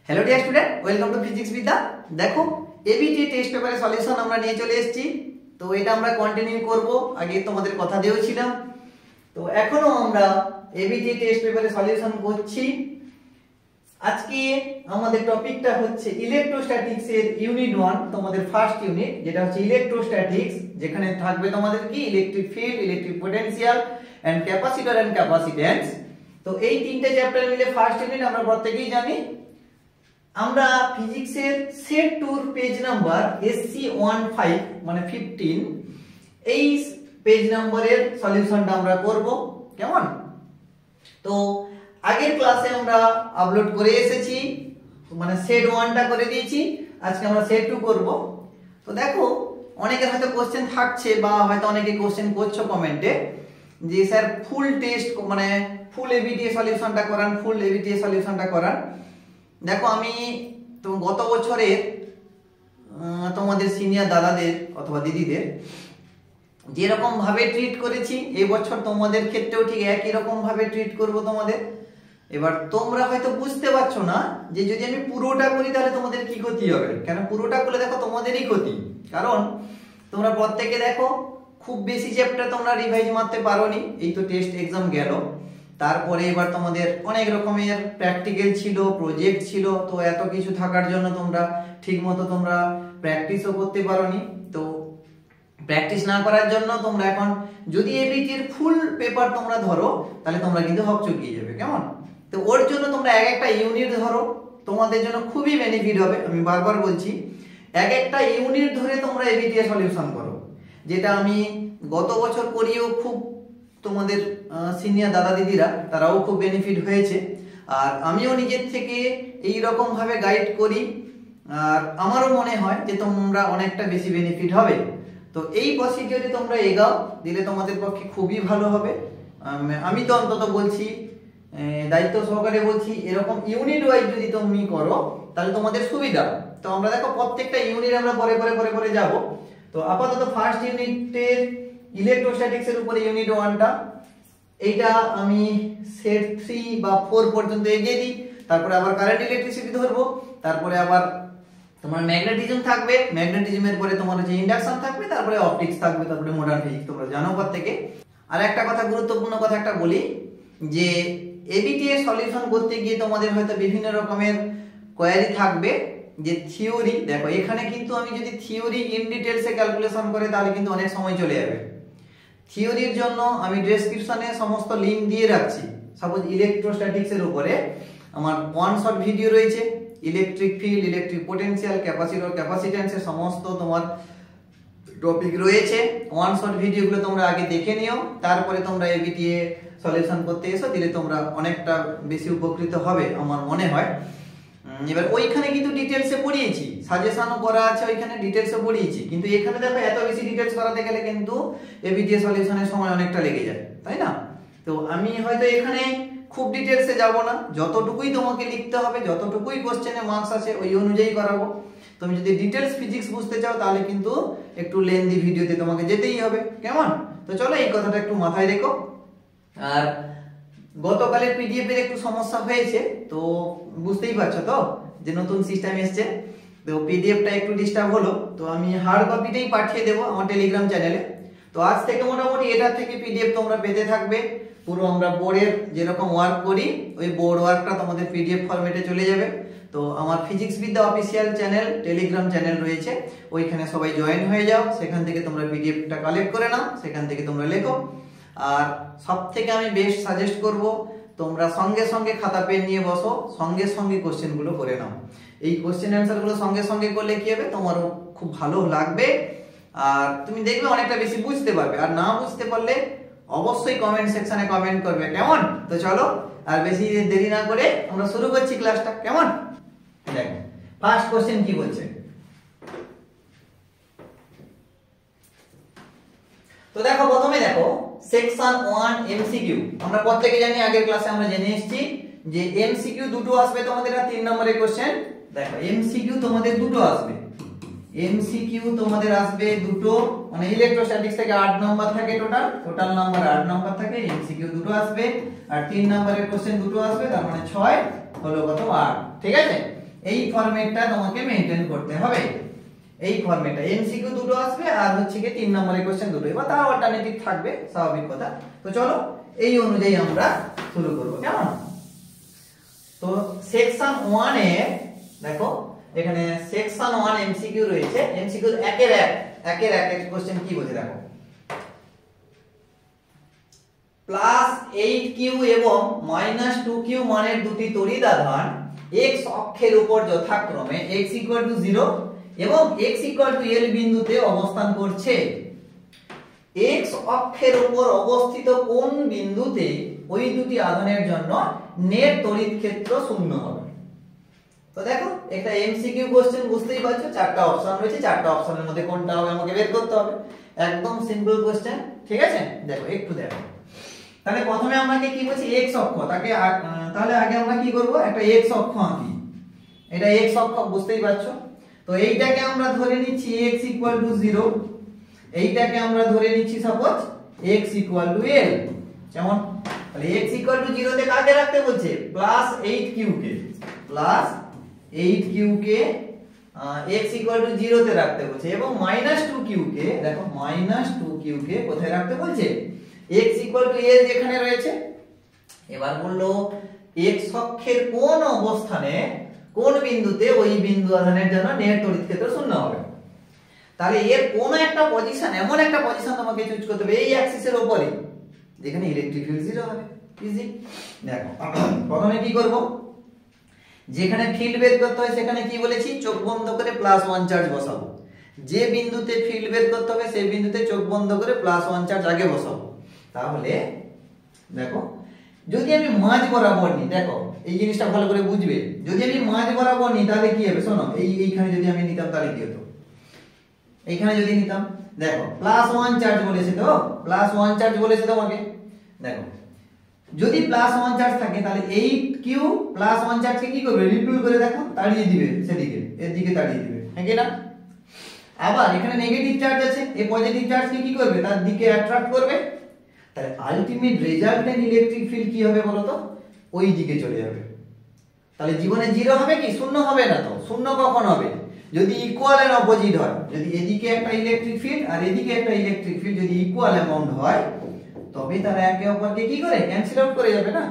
Hello dear student, welcome to physics বিদ্যা। দেখো ABT test পেপারের সলিউশন আমরা নিয়ে চলে এসেছি। তো এটা আমরা কন্টিনিউ করব, আগে তোমাদের কথা দিয়েছিলাম। তো এখনো আমরা এবিটি টেস্ট পেপারের সলিউশন করছি। আজকে আমাদের টপিকটা হচ্ছে ইলেকট্রোস্ট্যাটিক্স এর ইউনিট 1, তোমাদের ফার্স্ট ইউনিট, যেটা হচ্ছে ইলেকট্রোস্ট্যাটিক্স, যেখানে থাকবে তোমাদের কি electric field, electric potential and capacitor and capacitance. তো এই তিনটে চ্যাপ্টার মিলে ফার্স্ট ইউনিট আমরা প্রত্যেকেই জানি। আমরা ফিজিক্সের সেট 2 পেজ নাম্বার SC15 মানে 15 এই পেজ নাম্বারের সলিউশনটা আমরা করব, কেমন? তো আগের ক্লাসে আমরা আপলোড করে এসেছি, মানে সেট 1টা করে দিয়েছি, আজকে আমরা সেট 2 করব। তো দেখো অনেকের হয়তো কোশ্চেন থাকছে বা হয়তো অনেকে কোশ্চেন করছো কমেন্টে যে স্যার ফুল টেস্ট মানে ফুল এবিটিএ সলিউশনটা করান, ফুল এবিটিএ সলিউশনটা করান। দেখো আমি তো গত বছরের তোমাদের সিনিয়র দাদাদের অথবা দিদিদের যেরকম ভাবে ট্রিট করেছি, এই বছর তোমাদের ক্ষেত্রেও ঠিক একই রকম ভাবে ট্রিট করব তোমাদের। এবার তোমরা হয়তো বুঝতে পারছো না যে যদি আমি পুরোটা করি তাহলে তোমাদের কি ক্ষতি হবে। কেন পুরোটা করলে দেখো তোমাদেরই ক্ষতি, কারণ তোমরা প্রত্যেকে দেখো খুব বেশি চ্যাপ্টার তোমরা রিভাইজ মারতে পারোনি, এই তো টেস্ট এক্সাম গেল, তারপরে এবার তোমাদের অনেক রকমের প্র্যাকটিক্যাল ছিল, প্রজেক্ট ছিল, তো এত কিছু থাকার জন্য তোমরা ঠিকমতো তোমরা প্র্যাকটিসও করতে পারোনি। তো প্র্যাকটিস না করার জন্য তোমরা এখন যদি এবিটির ফুল পেপার তোমরা ধরো তাহলে তোমরা কিন্তু হকচকিয়ে যাবে, কেমন? তো ওর জন্য তোমরা এক একটা ইউনিট ধরো, তোমাদের জন্য খুবই বেনিফিট হবে। আমি বারবার বলছি এক একটা ইউনিট ধরে তোমরা এবিটি সলিউশন করো, যেটা আমি গত বছর করিও খুব তোমাদের সিনিয়র দাদা দিদিরা তারাও খুব বেনিফিট হয়েছে, আর আমিও নিজের থেকে এই রকম ভাবে গাইড করি, আর আমারও মনে হয় যে তোমরা অনেকটা বেশি বেনিফিট হবে। তো এই প্রসিডিওরে তোমরা এগাও, দিলে তোমাদের পক্ষে খুবই ভালো হবে। আমি তো অন্তত বলছি, দায়িত্ব সহকারে বলছি, এরকম ইউনিট ওয়াইজ যদি তুমি করো তাহলে তোমাদের সুবিধা। তো আমরা দেখো প্রত্যেকটা ইউনিট আমরা পরে পরে পরে পরে যাব। তো আপাতত ফার্স্ট ইউনিটের ইলেকট্রোস্ট্যাটিক্স এর উপরে ইউনিট 1টা, এইটা আমি সেট 3 বা 4 পর্যন্ত এগিয়ে দিই, তারপরে আবার কারেন্ট ইলেকট্রিসিটি ধরবো, তারপরে আবার তোমার ম্যাগনেটিজম থাকবে, ম্যাগনেটিজমের পরে তোমার হচ্ছে ইন্ডাকশন থাকবে, তারপরে অপটিক্স থাকবে, তারপরে মডার্ন ফিজিক্স তোমরা জানো প্রত্যেকে। আর একটা কথা, গুরুত্বপূর্ণ কথা একটা বলি, যে এবিটি এর সলিউশন করতে গিয়ে তোমাদের হয়তো বিভিন্ন রকমের কোয়ারি থাকবে, যে থিওরি, দেখো এখানে কিন্তু আমি যদি থিওরি ইন ডিটেইলসে ক্যালকুলেশন করে তাহলে কিন্তু অনেক সময় চলে যাবে। থিওরির জন্য আমি ডেসক্রিপশনে সমস্ত লিংক দিয়ে রাখছি। সাপোজ ইলেকট্রোস্ট্যাটিক্স এর উপরে আমার ওয়ান শট ভিডিও রয়েছে, electric field, electric potential, capacitor, ক্যাপাসিট্যান্সের সমস্ত তোমার টপিক রয়েছে। ওয়ান শট ভিডিওগুলো তোমরা আগে দেখে নিও, তারপরে তোমরা এবিটিএ সলিউশন করতে এসো, দিলে তোমরা অনেকটা বেশি উপকৃত হবে আমার মনে হয়। এবার ওইখানে কিন্তু ডিটেইলসে পড়িয়েছি, সাজেশনও করা আছে, ওইখানে ডিটেইলসে পড়িয়েছি, কিন্তু এখানে দেখো এত বেশি ডিটেইলস করাতে গেলে কিন্তু এবিটিএ সলিউশনের সময় অনেকটা লেগে যায়, তাই না? তো আমি হয়তো এখানে খুব ডিটেইলসে যাব না, যতটুকুই তোমাকে লিখতে হবে, যতটুকুই কোশ্চেনে মার্কস আছে ওই অনুযায়ী করাবো। তুমি যদি ডিটেইলস ফিজিক্স বুঝতে চাও তাহলে কিন্তু একটু লেন্দি ভিডিওতে তোমাকে যেতেই হবে, কেমন? তো চলো এই কথাটা একটু মাথায় রেখো। আর গতকালের পিডিএফ এর একটু সমস্যা হয়েছে, তো বুঝতেই পারছো তো যে নতুন সিস্টেম এসেছে, তো পিডিএফটা একটু ডিস্টার্ব হলো, তো আমি হার্ড কপিটাই পাঠিয়ে দেবো আমার টেলিগ্রাম চ্যানেলে। তো আজ থেকে মোটামুটি এটা থেকে পিডিএফ তোমরা পেতে থাকবে, পুরো আমরা বোর্ডের যেরকম ওয়ার্ক করি ওই বোর্ড ওয়ার্কটা তোমাদের পিডিএফ ফরম্যাটে চলে যাবে। তো আমার ফিজিক্স বিদ্যা অফিসিয়াল চ্যানেল, টেলিগ্রাম চ্যানেল রয়েছে, ওইখানে সবাই জয়েন হয়ে যাও, সেখান থেকে তোমরা পিডিএফটা কালেক্ট করে নাও, সেখান থেকে তোমরা লেখো। আর সব থেকে আমি বেস্ট সাজেস্ট করব তোমরা সঙ্গে সঙ্গে খাতা পেন নিয়ে বসো, সঙ্গে সঙ্গে কোশ্চেনগুলো করে নাও। এই কোশ্চেন অ্যান্সারগুলো সঙ্গে সঙ্গে করলে কি হবে, তোমারও খুব ভালো লাগবে, আর তুমি দেখবে অনেকটা বেশি বুঝতে পারবে। আর না বুঝতে পারলে অবশ্যই কমেন্ট সেকশনে কমেন্ট করবে, কেমন? তো চলো আর বেশি দেরি না করে আমরা শুরু করছি ক্লাসটা, কেমন? দেখো ফার্স্ট কোশ্চেন কি বলছে। তো দেখো প্রথমে দেখো সেকশন 1 এমসিকিউ, আমরা প্রত্যেকে জানি, আগের ক্লাসে আমরা জেনে এসেছি যে এমসিকিউ দুটো আসবে তোমাদের, আর 3 নম্বরের কোশ্চেন। দেখো এমসিকিউ তোমাদের দুটো আসবে, এমসিকিউ তোমাদের আসবে দুটো, মানে ইলেকট্রোস্ট্যাটিক্স থেকে 8 নাম্বার থাকে, টোটাল নাম্বার 8 নাম্বার থাকে, এমসিকিউ দুটো আসবে, আর 3 নম্বরের কোশ্চেন দুটো আসবে, তার মানে 6 হলো কত 8, ঠিক আছে? এই ফরম্যাটটা তোমাকে মেইনটেইন করতে হবে। এই ফরম্যাটটা এমসিকিউ দুটো আসবে আর হচ্ছে কি 3 নম্বরের কোশ্চেন দুটো, এবার তার অল্টারনেটিভ থাকবে, স্বাভাবিক কথা। তো চলো এই অনুযায়ী আমরা শুরু করব, কেমন? তো সেকশন 1 এ দেখো এখানে সেকশন 1 এমসিকিউ রয়েছে। এমসিকিউ একের এক কোশ্চেন কি বলছে দেখো। +8q এবং -2q মানের দুটি তড়িৎ আধান x অক্ষের উপর যথাক্রমে x 0 এবং x l বিন্দুতে অবস্থান করছে। x অক্ষের উপর অবস্থিত কোন বিন্দুতে ওই দুটি আধানের জন্য নেট তড়িৎ ক্ষেত্র শূন্য হবে? তো দেখো একটা এমসিকিউ কোশ্চেন, বুঝতেই পারছো চারটা অপশন রয়েছে, চারটা অপশনের মধ্যে কোনটা হবে আমাকে বের করতে হবে। একদম সিম্পল কোশ্চেন, ঠিক আছে? দেখো একটু দেখো, তাহলে প্রথমে আমাকে কি বলছি x অক্ষ, তাহলে আগে আমরা কি করব, একটা x অক্ষ আঁকি। এটা x অক্ষ, বুঝতেই পারছো। তো এইটাকে আমরা ধরে নিচ্ছি x 0, এইটাকে আমরা ধরে নিচ্ছি সাপোজ x l, যেমন তাহলে x 0 তে কাকে রাখতে বলছে? +8q কে, +8q কে x 0 তে রাখতে বলছে, এবং -2q কে দেখো -2q কে কোথায় রাখতে বলছে? x l যেখানে রয়েছে। এবার বললো x অক্ষের কোন অবস্থানে কোন বিন্দুতে ওই বিন্দু আধানের জন্য নেট তড়িৎ ক্ষেত্র শূন্য হবে। তাহলে এর কোন একটা পজিশন, এমন একটা পজিশন তোমাকে চুজ করতে হবে এই অ্যাক্সিসের উপরে যেখানে ইলেকট্রিক ফিল্ড 0 হবে। ইজি। দেখো প্রথমে কি করব, যেখানে ফিল্ড বের করতে হয় সেখানে কি বলেছি, চোখ বন্ধ করে +1 চার্জ বসাবো। যে বিন্দুতে ফিল্ড বের করতে হবে সেই বিন্দুতে চোখ বন্ধ করে +1 চার্জ আগে বসাবো। তাহলে দেখো যদি আমি মাঝ বরাবর নিই, দেখো এই জিনিসটা ভালো করে বুঝবে, যদি আমি মাঝ বরাবর নিই তাহলে কি হবে, শোনো এইখানে যদি আমি নিতাম তাহলে কি হতো, এইখানে যদি নিতাম, দেখো +1 চার্জ বলেছে, তো +1 চার্জ বলেছে তোমাকে। দেখো যদি +1 চার্জ থাকে তাহলে 8q +1 চার্জকে কি করবে, রিপেল করে দেখো তাড়িয়ে দিবে সেদিকে, এর দিকে তাড়িয়ে দিবে, হ্যাঁ কি না? আবার এখানে নেগেটিভ চার্জ আছে, এই পজিটিভ চার্জকে কি করবে, তার দিকে অ্যাট্রাক্ট করবে। তাহলে আলটিমেট রেজাল্টেন্ট ইলেকট্রিক ফিল্ড কি হবে বলো তো, ওই দিকে চলে যাবে। তাহলে জীবনে 0 হবে কি, শূন্য হবে না। তো শূন্য কখন হবে, যদি ইকুয়াল এন্ড অপোজিট হয়। যদি এদিকে একটা ইলেকট্রিক ফিল্ড আর এদিকে একটা ইলেকট্রিক ফিল্ড যদি ইকুয়াল অ্যামাউন্ট হয় তবে তারা একে অপরকে কি করে, ক্যান্সেল আউট করে যাবে না।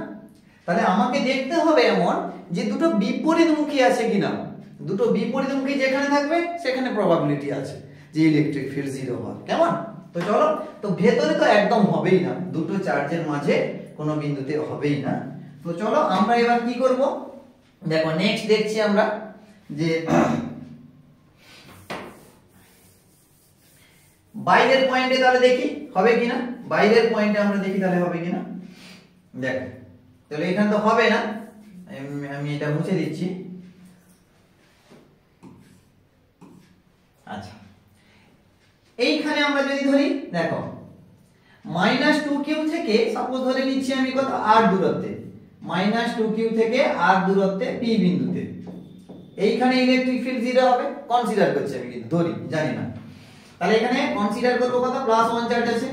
তাহলে আমাকে দেখতে হবে এমন যে দুটো বিপরীতমুখী আছে কিনা। দুটো বিপরীতমুখী যেখানে থাকবে সেখানে প্রবাবিলিটি আছে যে ইলেকট্রিক ফিল্ড 0 হওয়ার, কেমন? তো চলো, তো ভেতরে তো একদম হবেই না, দুটো চার্জের মাঝে কোনো বিন্দুতে হবেই না। তো চলো আমরা এবার কি করব, দেখো নেক্সট দেখছি আমরা যে বাইরের পয়েন্টে তাহলে দেখি হবে কিনা, বাইরের পয়েন্টে আমরা দেখি তাহলে হবে কিনা। দেখো তাহলে এখানে তো হবে না, আমি এটা মুছে দিচ্ছি। আচ্ছা এইখানে আমরা যদি ধরি, দেখো -2q থেকে সাপোজ ধরে নিচ্ছি আমি কত, r দূরত্বে, -2q থেকে r দূরত্বে p বিন্দুতে এইখানে ইলেকট্রিক ফিল্ড 0 হবে, কনসিডার করছি আমি, কিন্তু ধরি জানি না। তাহলে এখানে কনসিডার করব কত, +1 চার্জ আছে।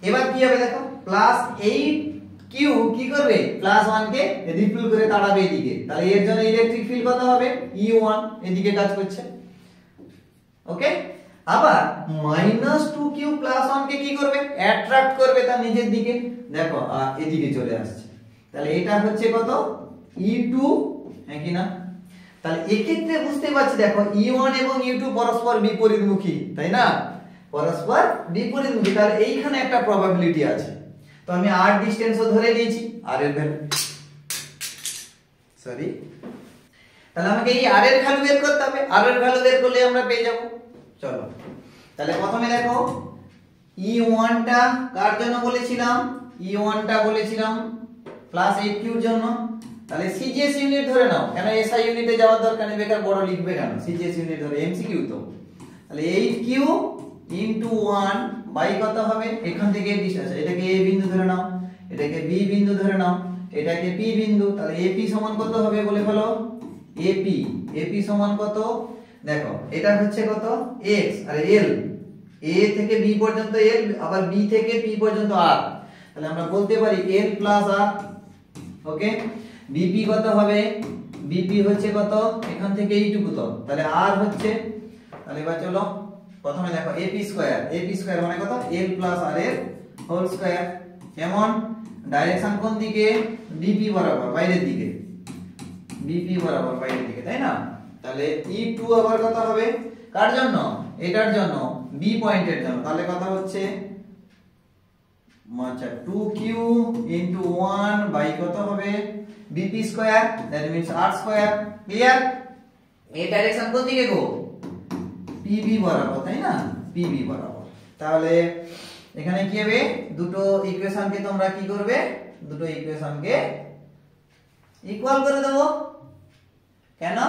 এবার কি হবে দেখো, +8q কি করবে, +1 কে রিপেল করে তাড়াবে এদিকে। তাহলে এর জন্য ইলেকট্রিক ফিল্ড কত হবে, E1 এদিকে কাজ করছে। ওকে, আবার -2q +1 কে কি করবে, অ্যাট্রাক্ট করবে তার নিজের দিকে, দেখো এদিকে চলে আসছে। তাহলে এটা হচ্ছে কত, E2, হ্যাঁ কি না? তাহলে এক্ষেত্রে বুঝতে পারছি দেখো E1 এবং E2 পরস্পর বিপরীতমুখী, তাই না? পরস্পর বিপরীতমুখী, তাহলে এইখানে একটা প্রবাবিলিটি আছে। তো আমি r ডিসটেন্সও ধরে নিয়েছি, r এর ভ্যালু, সরি, তাহলে আমাকে এই r এর ভ্যালু বের করতে হবে। r এর ভ্যালু বের করলে আমরা পেয়ে যাব। চলো তাহলে প্রথমে দেখো E1 টা কার জন্য বলেছিলাম, E1 টা বলেছিলাম +8q এর জন্য। তাহলে সিজিএস ইউনিট ধরে নাও, কেন এসআই ইউনিটে যাওয়ার দরকার নেই, বেকার বড় লিখবে কেন, সিজিএস ইউনিট ধরে, এমসিকিউ তো। তাহলে 8q * 1 বাই কত হবে, এখান থেকে ডিসটেন্স, এটাকে a বিন্দু ধরে নাও, এটাকে b বিন্দু ধরে নাও, এটাকে p বিন্দু। তাহলে ap সমান কত হবে বলে ফেলো, ap সমান কত, দেখো এটা হচ্ছে কত, x আর l, a থেকে b পর্যন্ত l, আবার b থেকে p পর্যন্ত r। তাহলে আমরা বলতে পারি l + r। ওকে, bp কত হবে, বিপি হচ্ছে কত, এখান থেকে এইটুকু তো, তাহলে আর হচ্ছে, তাহলে এবার চলো প্রথমে দেখো এপি স্কয়ার মানে কত, এল প্লাস আর এর হোল স্কয়ার। কেমন, ডাইরেকশন কোন দিকে, বিপি বরাবর, বাইরের দিকে, বিপি বরাবর বাইরের দিকে, তাই না? তাহলে E2 আবার কত হবে, কার জন্য, এটার জন্য, বি পয়েন্টের জন্য, তাহলে কত হচ্ছে, আচ্ছা 2q into 1 বাই কত হবে, bp square, that means r square. Clear? এই ডাইরেকশন কোন দিকে গো, pb বরাবর, তাই না, pb বরাবর। তাহলে এখানে কি হবে, দুটো ইকুয়েশনকে তোমরা কি করবে, দুটো ইকুয়েশনকে ইকুয়াল করে দেবো। কেন,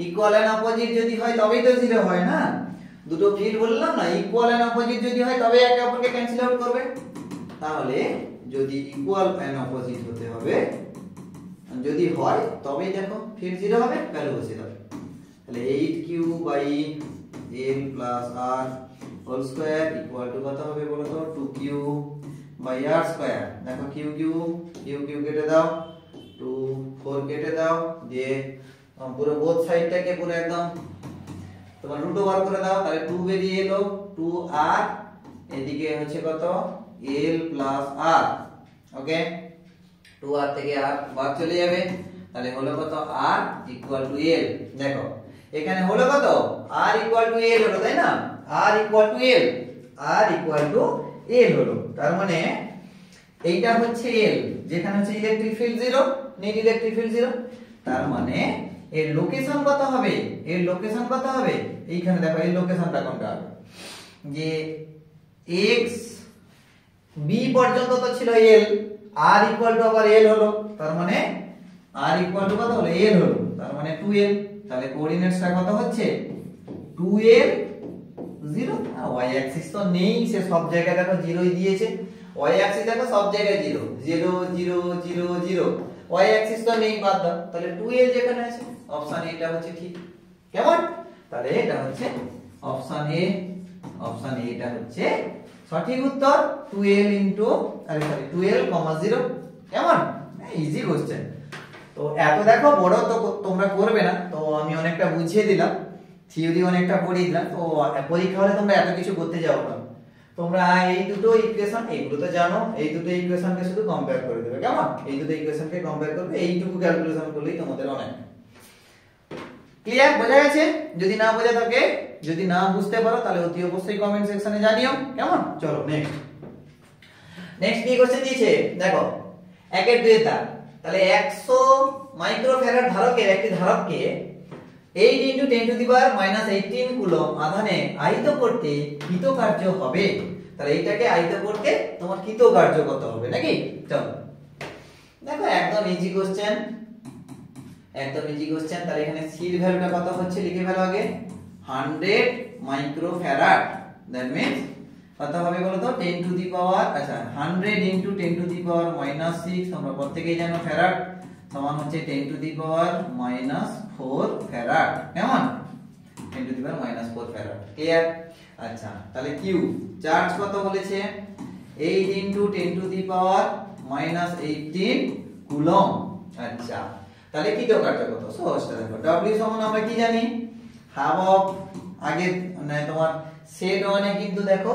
ইকুয়াল এন্ড অপোজিট যদি হয় তবেই তো জিরো হয় না, দুটো ফিল্ড বললাম না, ইকুয়াল এন্ড অপোজিট যদি হয় তবে একে অপরকে ক্যান্সেল আউট করবে। তাহলে যদি ইকুয়াল এন্ড অপোজিট হতে হবে, যদি হয় তবেই দেখো ফিল্ড জিরো হবে, ভ্যালু বসিয়ে দাও। তাহলে 8q by l plus r whole square equal to কত হবে বলো তো, 2q বাই r স্কয়ার। দেখো q কেটে দাও, 2 4 কেটে দাও, দিয়ে পুরো বোথ সাইডটাকে পুরো একদম তোমার রুট ওভার করে দাও, তাহলে 2 বেরিয়ে এলো, 2r, এদিকে হচ্ছে কত, l প্লাস r। ওকে, 2r থেকে r বাদ চলে যাবে, তাহলে হলো কত, r ইকুয়াল টু l। দেখো এখানে হলো কত, r ইকুয়াল টু l হলো, তাই না, r equal to l, r equal to l হলো। তার মানে এইটা হচ্ছে l, যেখানে হচ্ছে electric field 0, net electric field 0। তার মানে এর লোকেশন কত হবে, এর লোকেশন কত হবে, এইখানে দেখো এই লোকেশনটা কোনটা হবে, যে x b পর্যন্ত তো ছিল l, r ইকুয়াল টু আবার l হলো, তার মানে r ইকুয়াল টু কত হলো, l হলো, তার মানে 2l। তাহলে কোঅর্ডিনেটসটা কত হচ্ছে, 2l 0। y অ্যাক্সিস তো নেই, সে সব জায়গায় দেখো 0ই দিয়েছে, y অ্যাক্সিস দেখো সব জায়গায় 0 0 0 0 0, y অ্যাক্সিস তো নেই, বাদ দাও। তাহলে 2l যেখানে আছে, অপশন এ এটা হচ্ছে ঠিক। কেমন, তাহলে এটা হচ্ছে অপশন এ, অপশন এ এটা হচ্ছে সঠিক উত্তর, 2l ইনটু, আরে সরি 2l, 0। কেমন, ইজি কোশ্চেন। তো এত দেখো বড় তো তোমরা করবে না, তো আমি অনেকটা বুঝিয়ে দিলাম, থিওরি অনেকটা পড়িয়ে দিলাম, তো পরীক্ষা হলে তোমরা এত কিছু করতে যাও না, তোমরা এই দুটো ইকুয়েশন, এইগুলো তো জানো, এই দুটো ইকুয়েশনকে শুধু কম্পেয়ার করে দেবে। কেমন, এই দুটো ইকুয়েশনকে কম্পেয়ার করবে, এইটুকু ক্যালকুলেশন করলেই তোমাদের অনেক ক্লিয়ার। বোঝা গেছে? যদি না বোঝা থাকে, যদি না বুঝতে পারো, তাহলে অতি অবশ্যই কমেন্ট সেকশনে জানিও। কেমন, চলো নেক্সট কি কোশ্চেন দিয়েছে দেখো, 1 এর 2 এর দাগ। তাহলে 100 মাইক্রোফ্যারাড ধারকের একটি ধারককে 8 × 10⁻18 কুলম্ব আধানে আহিত করতে কৃতকার্য হবে। তাহলে এইটাকে আহিত করতে তোমার কৃতকার্য কত হবে, নাকি? চলো দেখো, একদম ইজি কোশ্চেন, একদম ইজি কোশ্চেন। তাহলে এখানে সি এর ভ্যালুটা কত হচ্ছে লিখে ফেলো আগে, 100 মাইক্রোফ্যারাড, দ্যাট মিন্স কত হবে বলো তো, 10 টু দি পাওয়ার, আচ্ছা 100 × 10 টু দি পাওয়ার -6, তোমরা প্রত্যেকেই জানো ফ্যারাড সমান হচ্ছে 10 টু দি পাওয়ার -4 ফ্যারাড। কেমন, 10 to the power -4 farad. Clear? আচ্ছা, তাহলে কিউ চার্জ কত বলেছে, 8 × 10 টু দি পাওয়ার -18 কুলম্ব। আচ্ছা, তাহলে কৃতকার্য কত, সহজটা দেখো, W সমান আমরা কি জানি, হাফ অফ, আগে মানে তোমার সেট 1 এ কিন্তু দেখো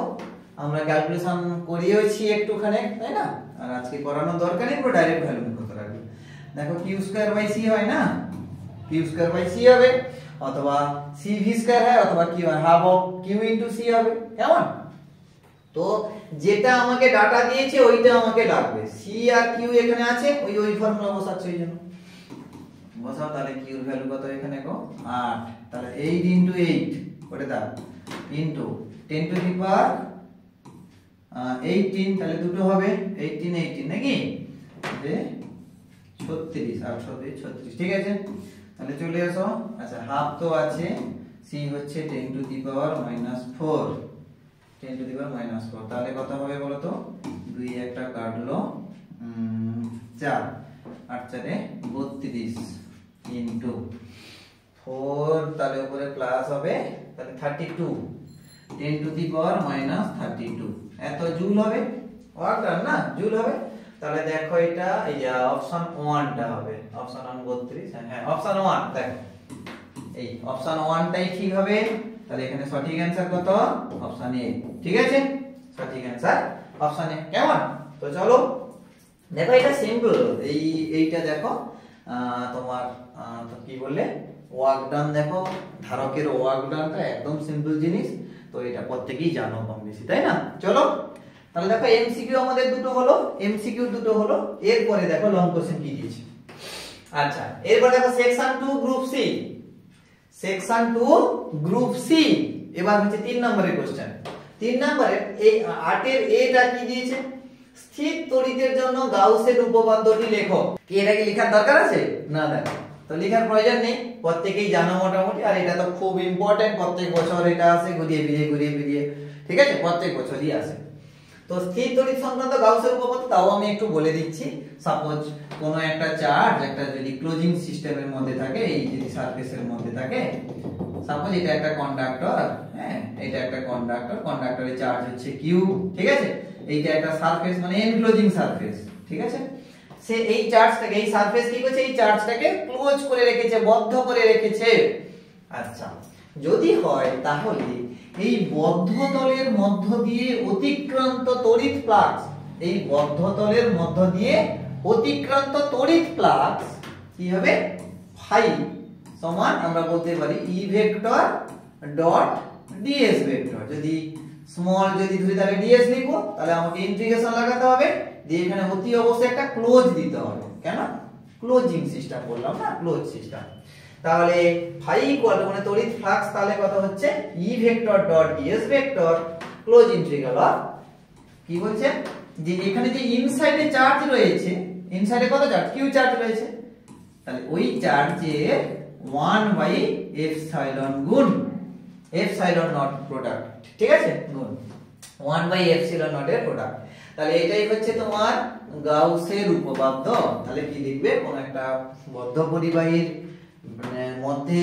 আমরা ক্যালকুলেশন করিয়েছি একটুখানি, তাই না, আর আজকে করানোর দরকার নেই, পুরো ডাইরেক্ট ভ্যালু মুখস্থ রাখবে। দেখো q²/c হয় না, q²/c হবে, অথবা cv² হয়, অথবা কি হয়, হাফ অফ q * c হবে। কেমন, তো যেটা আমাকে ডাটা দিয়েছে ওইটা আমাকে লাগবে, c আর q এখানে আছে, ওই ফর্মুলা বসাচ্ছি, ওই জন্য বসাও। তাহলে q এর ভ্যালু কত এখানে গো, 8। তাহলে 8 × 8 করে দাও, ইনটু 10 টু দি পাওয়ার 18, তাহলে দুটো হবে 18 18, নাকি, 36, 8 36, ঠিক আছে। তাহলে চলে আসো, আচ্ছা হাফ তো আছে, c হচ্ছে 10 to the power -4, 10 to the পাওয়ার -4, তাহলে কত হবে বলো তো, 2 একটা কাটলো, 4, 8 4 32 ইনটু 4, তাহলে উপরে প্লাস হবে, তাহলে 32, 10 টু দি পাওয়ার -32, এত জুল হবে, ওয়াট ডান না, জুল হবে। তাহলে দেখো এটা এই যে অপশন 1 টা হবে, অপশন 1 32, হ্যাঁ অপশন 1 দেখো এই অপশন 1 টাই ঠিক হবে। তাহলে এখানে সঠিক অ্যানসার কত? Option A. ঠিক আছে, সঠিক অ্যানসার অপশন এ। কেমন? তো চলো দেখো এটা সিম্পল, এইটা দেখো তোমার তো কি বললে ওয়ার্ক ডান, দেখো ধারকের ওয়ার্ক ডানটা একদম সিম্পল জিনিস, তো এটা প্রত্যেকেই জানো কম বেশি, তাই না? চলো তাহলে দেখো এমসিকিউ আমাদের দুটো হলো, এমসিকিউ দুটো হলো। এরপরে দেখো লং কোশ্চেন কি দিয়েছে। আচ্ছা এরপর দেখো section 2 group C, section 2 group C. এবার হচ্ছে 3 নম্বরের কোশ্চেন। 3 নম্বরে এই 8 এর এটা কি দিয়েছে? স্থির তড়িতের জন্য গাউসের উপপাদ্যটি লেখো। কি এটা কি লেখার দরকার আছে? না দেখো তো লেখার প্রয়োজন নেই, প্রত্যেকেই জানো মোটামুটি। আর এটা তো খুব ইম্পর্টেন্ট, প্রত্যেক বছর এটা আসে ঘুরিয়ে ফিরিয়ে, ঠিক আছে, প্রত্যেক বছরই আসে। তো স্থির তড়িৎ সংক্রান্ত গাউসের উপপাদ্য তাও আমি একটু বলে দিচ্ছি। সাপোজ কোনো একটা চার্জ একটা যদি ক্লোজিং সিস্টেমের মধ্যে থাকে, এই যদি সারফেসের মধ্যে থাকে, সাপোজ এটা একটা কন্ডাক্টর, হ্যাঁ এটা একটা কন্ডাক্টর, কন্ডাক্টরের চার্জ হচ্ছে কিউ, ঠিক আছে, এইটা একটা সারফেস মানে এনক্লোজিং সারফেস, ঠিক আছে। সে এই চার্জটাকে, এই সারফেস কি করছে, এই চার্জটাকে ক্লোজ করে রেখেছে, বদ্ধ করে রেখেছে। আচ্ছা যদি হয় তাহলে এই বদ্ধ তলের মধ্য দিয়ে অতিক্রান্ত তড়িৎ ফ্লাক্স, এই বদ্ধ তলের মধ্য দিয়ে অতিক্রান্ত তড়িৎ ফ্লাক্স কি হবে? ফাই সমান আমরা বলতে পারি E vector dot DS vector. যদি স্মল যদি ধরি তাহলে ডিএস লিখবো, তাহলে আমাকে ইন্টিগ্রেশন লাগাতে হবে, দিয়ে এখানে অতি অবশ্যই একটা ক্লোজ দিতে হবে। কেন? ক্লোজিং সিস্টেম বললাম না, ক্লোজ সিস্টেম। তাহলে ফাই ইকুয়াল মানে তড়িৎ ফ্লাক্স তাহলে কত হচ্ছে? E vector dot DS vector close integral of কি বলছে যে এখানে যে ইনসাইডে চার্জ রয়েছে, ইনসাইডে কত চার্জ? কিউ চার্জ রয়েছে, তাহলে ওই চার্জের 1 বাই এপসাইলন গুণ এপসাইলন নট প্রোডাক্ট, ঠিক আছে, গুণ 1 বাই এপসাইলন নট এর প্রোডাক্ট। তাহলে এটাই হচ্ছে তোমার গাউসের উপপাদ্য। তাহলে কি লিখবে? কোন একটা বদ্ধ পরিবাহীর মধ্যে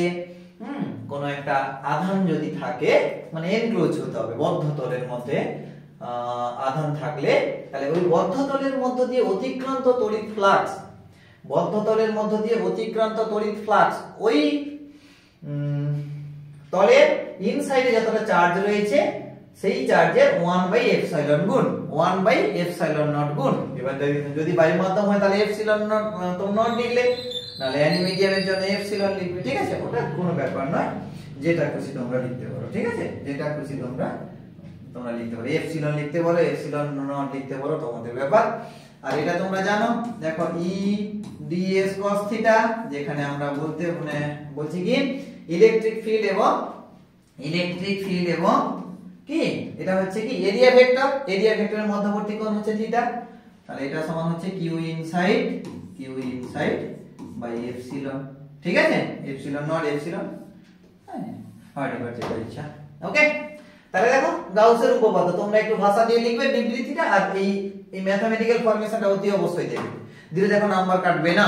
কোন একটা আধান যদি থাকে, মানে এনক্লোজ হতে হবে, বদ্ধ তলের মধ্যে আধান থাকলে, তাহলে ওই বদ্ধ তলের মধ্য দিয়ে অতিক্রান্ত তড়িৎ ফ্লাক্স, বদ্ধ তলের মধ্য দিয়ে অতিক্রান্ত তড়িৎ ফ্লাক্স ওই তলের ইনসাইডে যতটা চার্জ রয়েছে সেই চার্জের 1 বাই এপসাইলন গুণ 1 বাই এপসাইলন নট গুণ। এবার যদি বায়ু মাধ্যম হয় তাহলে এপসাইলন নট তো নট লিখলে, নালে অ্যানিমিডিয়ামের জন্য এপসাইলন লিখবে, ঠিক আছে, ওটা কোনো ব্যাপার নয়, যেটা খুশি তোমরা লিখতে পারো, ঠিক আছে, যেটা খুশি তোমরা লিখতে পারো, এপসাইলন লিখতে পারো, এপসাইলন নট লিখতে পারো, তোমাদের ব্যাপার। আর এটা তোমরা জানো, দেখো ই ডিএস cos থিটা, যেখানে আমরা বলছি কি ইলেকট্রিক ফিল্ড এবং কি এটা হচ্ছে কি এরিয়া ভেক্টরের মধ্যবর্তী কোণ হচ্ছে থিটা, তাহলে এটা সমান হচ্ছে কিউ ইনসাইড বাই এপসিলন, ঠিক আছে, এপসিলন নট এপসিলন, হ্যাঁ হোয়াটএভার যেটা ইচ্ছা। ওকে, তাহলে দেখো গাউসের উপপাদ্য তোমরা একটু ভাষা দিয়ে লিখবে বিবৃতিটা, আর এই ম্যাথমেটিক্যাল ফরমেশনটা অতি অবশ্যই দেবে, দিলে দেখো নাম্বার কাটবে না,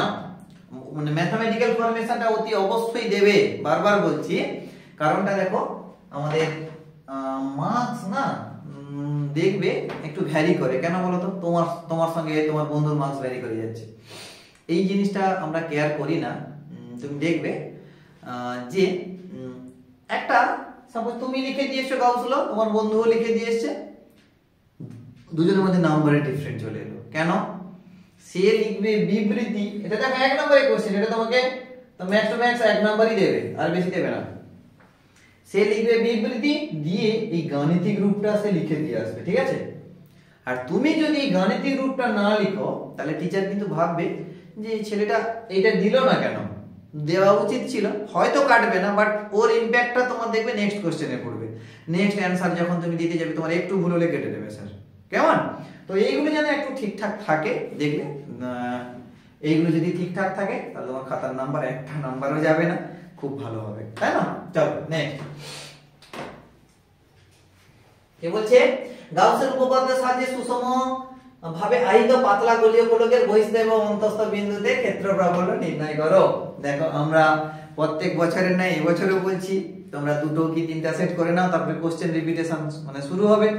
মানে ম্যাথমেটিক্যাল ফরমেশনটা অতি অবশ্যই দেবে, বারবার বলছি। কারণটা দেখো আমাদের মার্কস না দেখবে একটু ভ্যারি করে, কেন বলো তো? তোমার সঙ্গে তোমার বন্ধুর মার্কস ভ্যারি করে যাচ্ছে, এই জিনিসটা আমরা কেয়ার করি না। তুমি দেখবে যে একটা সাপোজ তুমি লিখে দিয়েছো গাউস ল, তোমার বন্ধুও লিখে দিয়েছে, দুজনের মধ্যে নাম্বারের ডিফারেন্স চলে এলো, কেন? সে লিখবে বিবৃতি, এটা দেখো 1 নম্বরের কোশ্চেন, এটা তোমাকে তো ম্যাক্স টু ম্যাক্স 1 নম্বরই দেবে, আর বেশি দেবে না। সে লিখবে বিবৃতি দিয়ে এই গাণিতিক রূপটা সে লিখে দিয়ে আসবে, ঠিক আছে। আর তুমি যদি গাণিতিক রূপটা না লিখো তাহলে টিচার কিন্তু ভাববে যে এই ছেলেটা এইটা দিল না কেন, দেওয়া উচিত ছিল, হয়তো কাটবে না, বাট ওর ইমপ্যাক্টটা তোমার দেখবে নেক্সট কোশ্চেনে পড়বে, নেক্সট অ্যানসার যখন তুমি দিতে যাবে তোমার একটু ভুল হলে কেটে দেবে স্যার, কেমন? তো এইগুলো যেন একটু ঠিকঠাক থাকে, দেখবে এইগুলো যদি ঠিকঠাক থাকে তাহলে তোমার খাতার নাম্বার একটা নাম্বারও যাবে না, খুব ভালো হবে, তাই না? চলো নেক্সট কে বলছে? গাউসের উপপাদ্যের সাহায্যে সুষম ভাবে আহিত পাতলা গোলীয় গোলকের বহিঃস্থ এবং অন্তঃস্থ বিন্দুতে ক্ষেত্র প্রাবল্য নির্ণয় করো। দেখো আমরা প্রত্যেক বছরের নাই এবছরও বলছি, তোমরা দুটো কি তিনটা সেট করে নাও, তারপরে কোশ্চেন রিপিটেশন মানে শুরু হবে।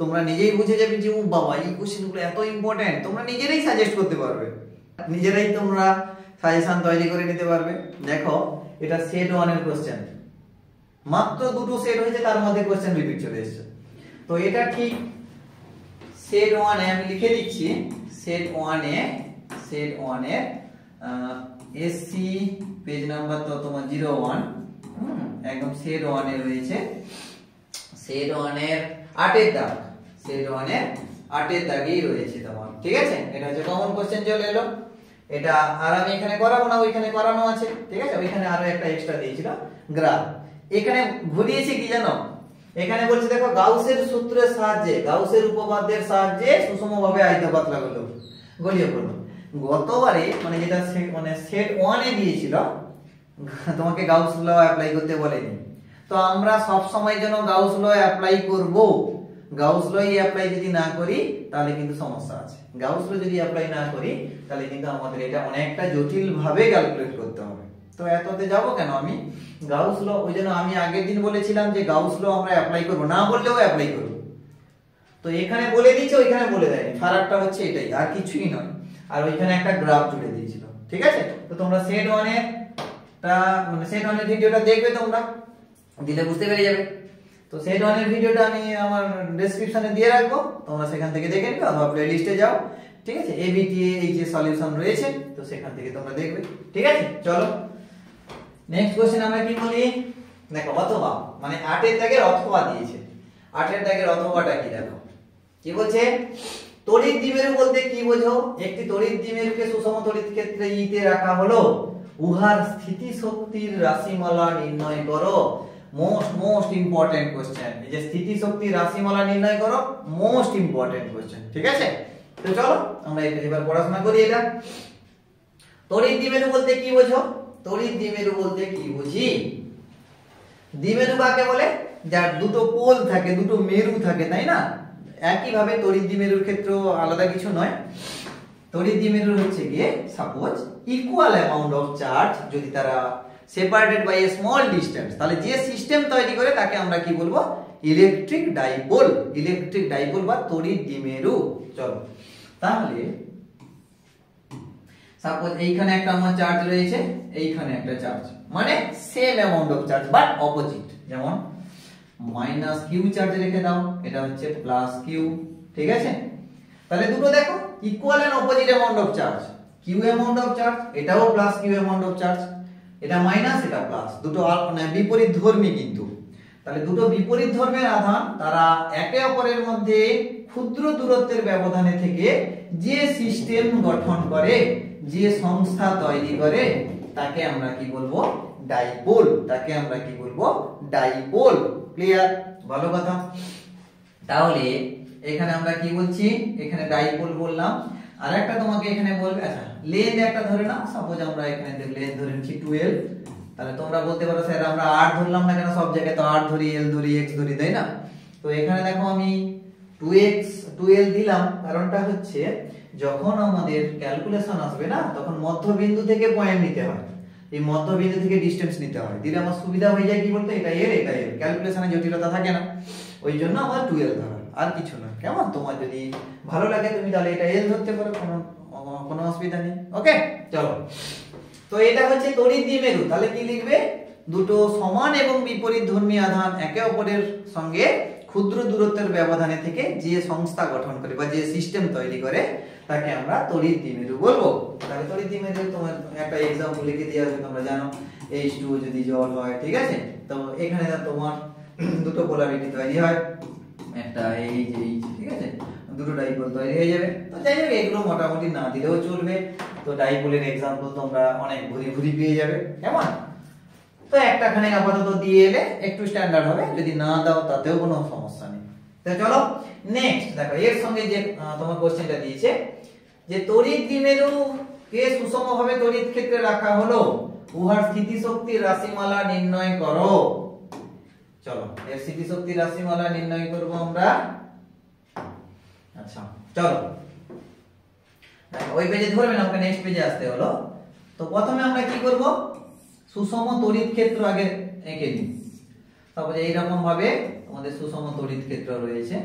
তোমরা নিজেই বুঝে যাবে যে ও বাবা এই কোশ্চেনগুলো এত ইম্পর্টেন্ট, তোমরা নিজেরাই সাজেস্ট করতে পারবে, নিজেরাই তোমরা সাজেশন তৈরি করে নিতে পারবে। দেখো এটা সেট 1 এর কোশ্চেন, মাত্র দুটো সেট হয়েছে, তার মধ্যে কোশ্চেন রিপিট চলে এসেছে। তো এটা ঠিক সেট 1 এ আমি লিখে দিচ্ছি, সেট 1 এ এসসি পেজ নাম্বার তো তোমার 01, একদম সেট 1 এ রয়েছে, সেট 1 এর 8 এর দাগ, সেট 1 এর 8 এর দাগেই রয়েছে তোমার, ঠিক আছে। এটা হচ্ছে কমন কোশ্চেন চলে এলো। এটা আর আমি এখানে করাবো না, ওইখানে করানো আছে, ঠিক আছে। ওইখানে আরো একটা এক্সট্রা দিয়েছিল গ্রাফ। এখানে ঘুরিয়েছি কি জানো, এখানে বলছে দেখো গাউসের সূত্রের সাহায্যে, গাউসের উপপাদ্যের সাহায্যে সুষমভাবে আয়তপাতলা গলিয়ে পড়লো। গতবারে মানে যেটা মানে সেট 1 এ দিয়েছিল, তোমাকে গাউস ল অ্যাপ্লাই করতে বলেনি। তো আমরা সব সময় যেন গাউস ল অ্যাপ্লাই করব, গাউস ল অ্যাপ্লাই যদি না করি তাহলে কিন্তু সমস্যা আছে। গাউস ল যদি অ্যাপ্লাই না করি তাহলে কিন্তু আমাদের এটা অনেকটা জটিল ভাবে ক্যালকুলেট করতে হবে। তো এততে যাব কেন আমি, গাউস ল ওই জন্য আমি আগের দিন বলেছিলাম যে গাউস ল আমরা অ্যাপ্লাই করব, না বললেও অ্যাপ্লাই করব। তো এখানে বলে দিয়েছে, ওইখানে বলে দেয়নি, ফারাকটা হচ্ছে এটাই, আর কিছুই নয়। আর ওইখানে একটা গ্রাফ জুড়ে দিয়েছিল, ঠিক আছে। তো তোমরা সেট 1 এর মানে সেট 1 এর ভিডিওটা দেখবে, তোমরা দিলে বুঝতে পেরে যাবে। তো সেট 1 এর ভিডিওটা আমি আমার ডেসক্রিপশনে দিয়ে রাখবো, তোমরা সেখান থেকে দেখে নিও অথবা প্লেলিস্টে যাও, ঠিক আছে। এবিটিএ এই যে সলিউশন রয়েছে, তো সেখান থেকে তোমরা দেখবে, ঠিক আছে। চলো নেক্সট কোশ্চেন আমরা কি বলি, দেখো অথবা মানে 8 এর দাগের অথবা দিয়েছে। 8 এর দাগের অথবাটা কি দেখো, কি বলছে, তড়িৎ দ্বিমেরু বলতে কি বোঝো, একটি তড়িৎ দ্বিমেরুকে সুষম তড়িৎ ক্ষেত্রে ইতে রাখা হলো, উহার স্থিতি শক্তির রাশিমালা নির্ণয় করো। মোস্ট ইম্পর্টেন্ট কোশ্চেন, এই যে স্থিতি শক্তির রাশিমালা নির্ণয় করো, মোস্ট ইম্পর্টেন্ট কোশ্চেন, ঠিক আছে। তো চলো আমরা এবার পড়াশোনা করি। এটা তড়িৎ দ্বিমেরু বলতে কি বোঝো, তড়িৎ দ্বিমেরু বলতে কি বুঝি, দ্বিমেরু কাকে বলে, যার দুটো পোল থাকে, দুটো মেরু থাকে, তাই না। একই ভাবে তড়িৎ দ্বিমেরুর ক্ষেত্রেও আলাদা কিছু নয়। তড়িৎ দ্বিমেরু হচ্ছে গিয়ে suppose equal amount of charge, যদি তারা separated by a small distance, তাহলে যে সিস্টেম তৈরি করে তাকে আমরা কি বলবো, ইলেকট্রিক ডাইপোল, ইলেকট্রিক ডাইপোল বা তড়িৎ দ্বিমেরু। চলো তাহলে সাপোজ এইখানে একটা আমার চার্জ রয়েছে, এইখানে একটা চার্জ, মানে same amount of charge but opposite. যেমন মাইনাস কিউ চার্জ রেখে দাও, এটা হচ্ছে প্লাস কিউ, ঠিক আছে। তাহলে দুটো দেখো equal and opposite amount of charge, q amount of charge, এটাও plus q amount of charge, এটা মাইনাস এটা প্লাস, দুটো মানে বিপরীত ধর্মী কিন্তু। তাহলে দুটো বিপরীত ধর্মের আধান তারা একে অপরের মধ্যে ক্ষুদ্র দূরত্বের ব্যবধানে থেকে যে সিস্টেম গঠন করে, যে সংস্থা তৈরি করে, তাকে আমরা কি বলবো, ডাইপোল, তাকে আমরা কি বলবো, ডাইপোল। ক্লিয়ার, ভালো কথা। তাহলে এখানে আমরা কি বলছি, এখানে ডাইপোল বললাম। আর একটা তোমাকে এখানে বলবে, আচ্ছা লেন্থ একটা ধরে নাও, সাপোজ আমরা এখানে লেন্থ ধরে নিচ্ছি 12। তাহলে তোমরা বলতে পারো স্যার আমরা r ধরলাম না কেন, সব জায়গায় তো r ধরি, l ধরি, x ধরি, তাই না। তো এখানে দেখো আমি 2x 2l দিলাম, কারণটা হচ্ছে যখন আমাদের ক্যালকুলেশন আসবে না, তখন মধ্যবিন্দু থেকে পয়েন্ট নিতে হয়, এই মধ্যবিন্দু থেকে ডিসটেন্স নিতে হয়, দিলে আমার সুবিধা হয়ে যায় কি বলতে, এটা এর এটা এর, ক্যালকুলেশনে জটিলতা থাকে না, ওই জন্য আমার 12 ধরা, আর কিছু না। কেমন, তোমার যদি ভালো লাগে তুমি তাহলে এটা এল ধরতে পারো, কোনো অসুবিধা নেই। ওকে চলো, তো এটা হচ্ছে তড়িৎ দ্বিমেরু। তাহলে কি লিখবে, দুটো সমান এবং বিপরীত ধর্মী আধান একে অপরের সঙ্গে ক্ষুদ্র দূরত্বের ব্যবধানে থেকে যে সংস্থা গঠন করে বা যে সিস্টেম তৈরি করে, তাকে আমরা তড়িৎ দ্বিমেরু বলবো। তাহলে তড়িৎ দ্বিমেরু তোমার একটা এক্সাম্পল লিখে দিয়ে আসবে, তোমরা জানো H2O যদি জল হয়, ঠিক আছে। তো এখানে তোমার দুটো পোলারিটি তৈরি হয়, একটা এই যে এই, ঠিক আছে, দুটো ডাইপোল তৈরি হয়ে যাবে। তো যাই হোক এগুলো মোটামুটি না দিলেও চলবে। তো ডাইপোলের এক্সাম্পল তোমরা অনেক ঘুরি পেয়ে যাবে, কেমন। তো একটা খানে আপাতত দিয়ে এলে একটু স্ট্যান্ডার্ড হবে, যদি না দাও তাতেও কোনো সমস্যা নেই। তো চলো নেক্সট দেখো, এর সঙ্গে যে তোমার কোশ্চেনটা দিয়েছে যে তড়িৎ দ্বিমেরু কে সুষমভাবে তড়িৎ ক্ষেত্রে রাখা হলো, উহার স্থিতিশক্তির রাশিমালা নির্ণয় করো। চলো এর স্থিতিশক্তির রাশিমালা নির্ণয় করব আমরা। আচ্ছা চলো ওই পেজে ধরবেন, আমাকে নেক্সট পেজে আসতে হলো। তো প্রথমে আমরা কি করব, সুষম তড়িৎ ক্ষেত্র আগে এঁকে নিই। তারপরে এইরকম ভাবে আমাদের সুষম তড়িৎ ক্ষেত্র রয়েছে।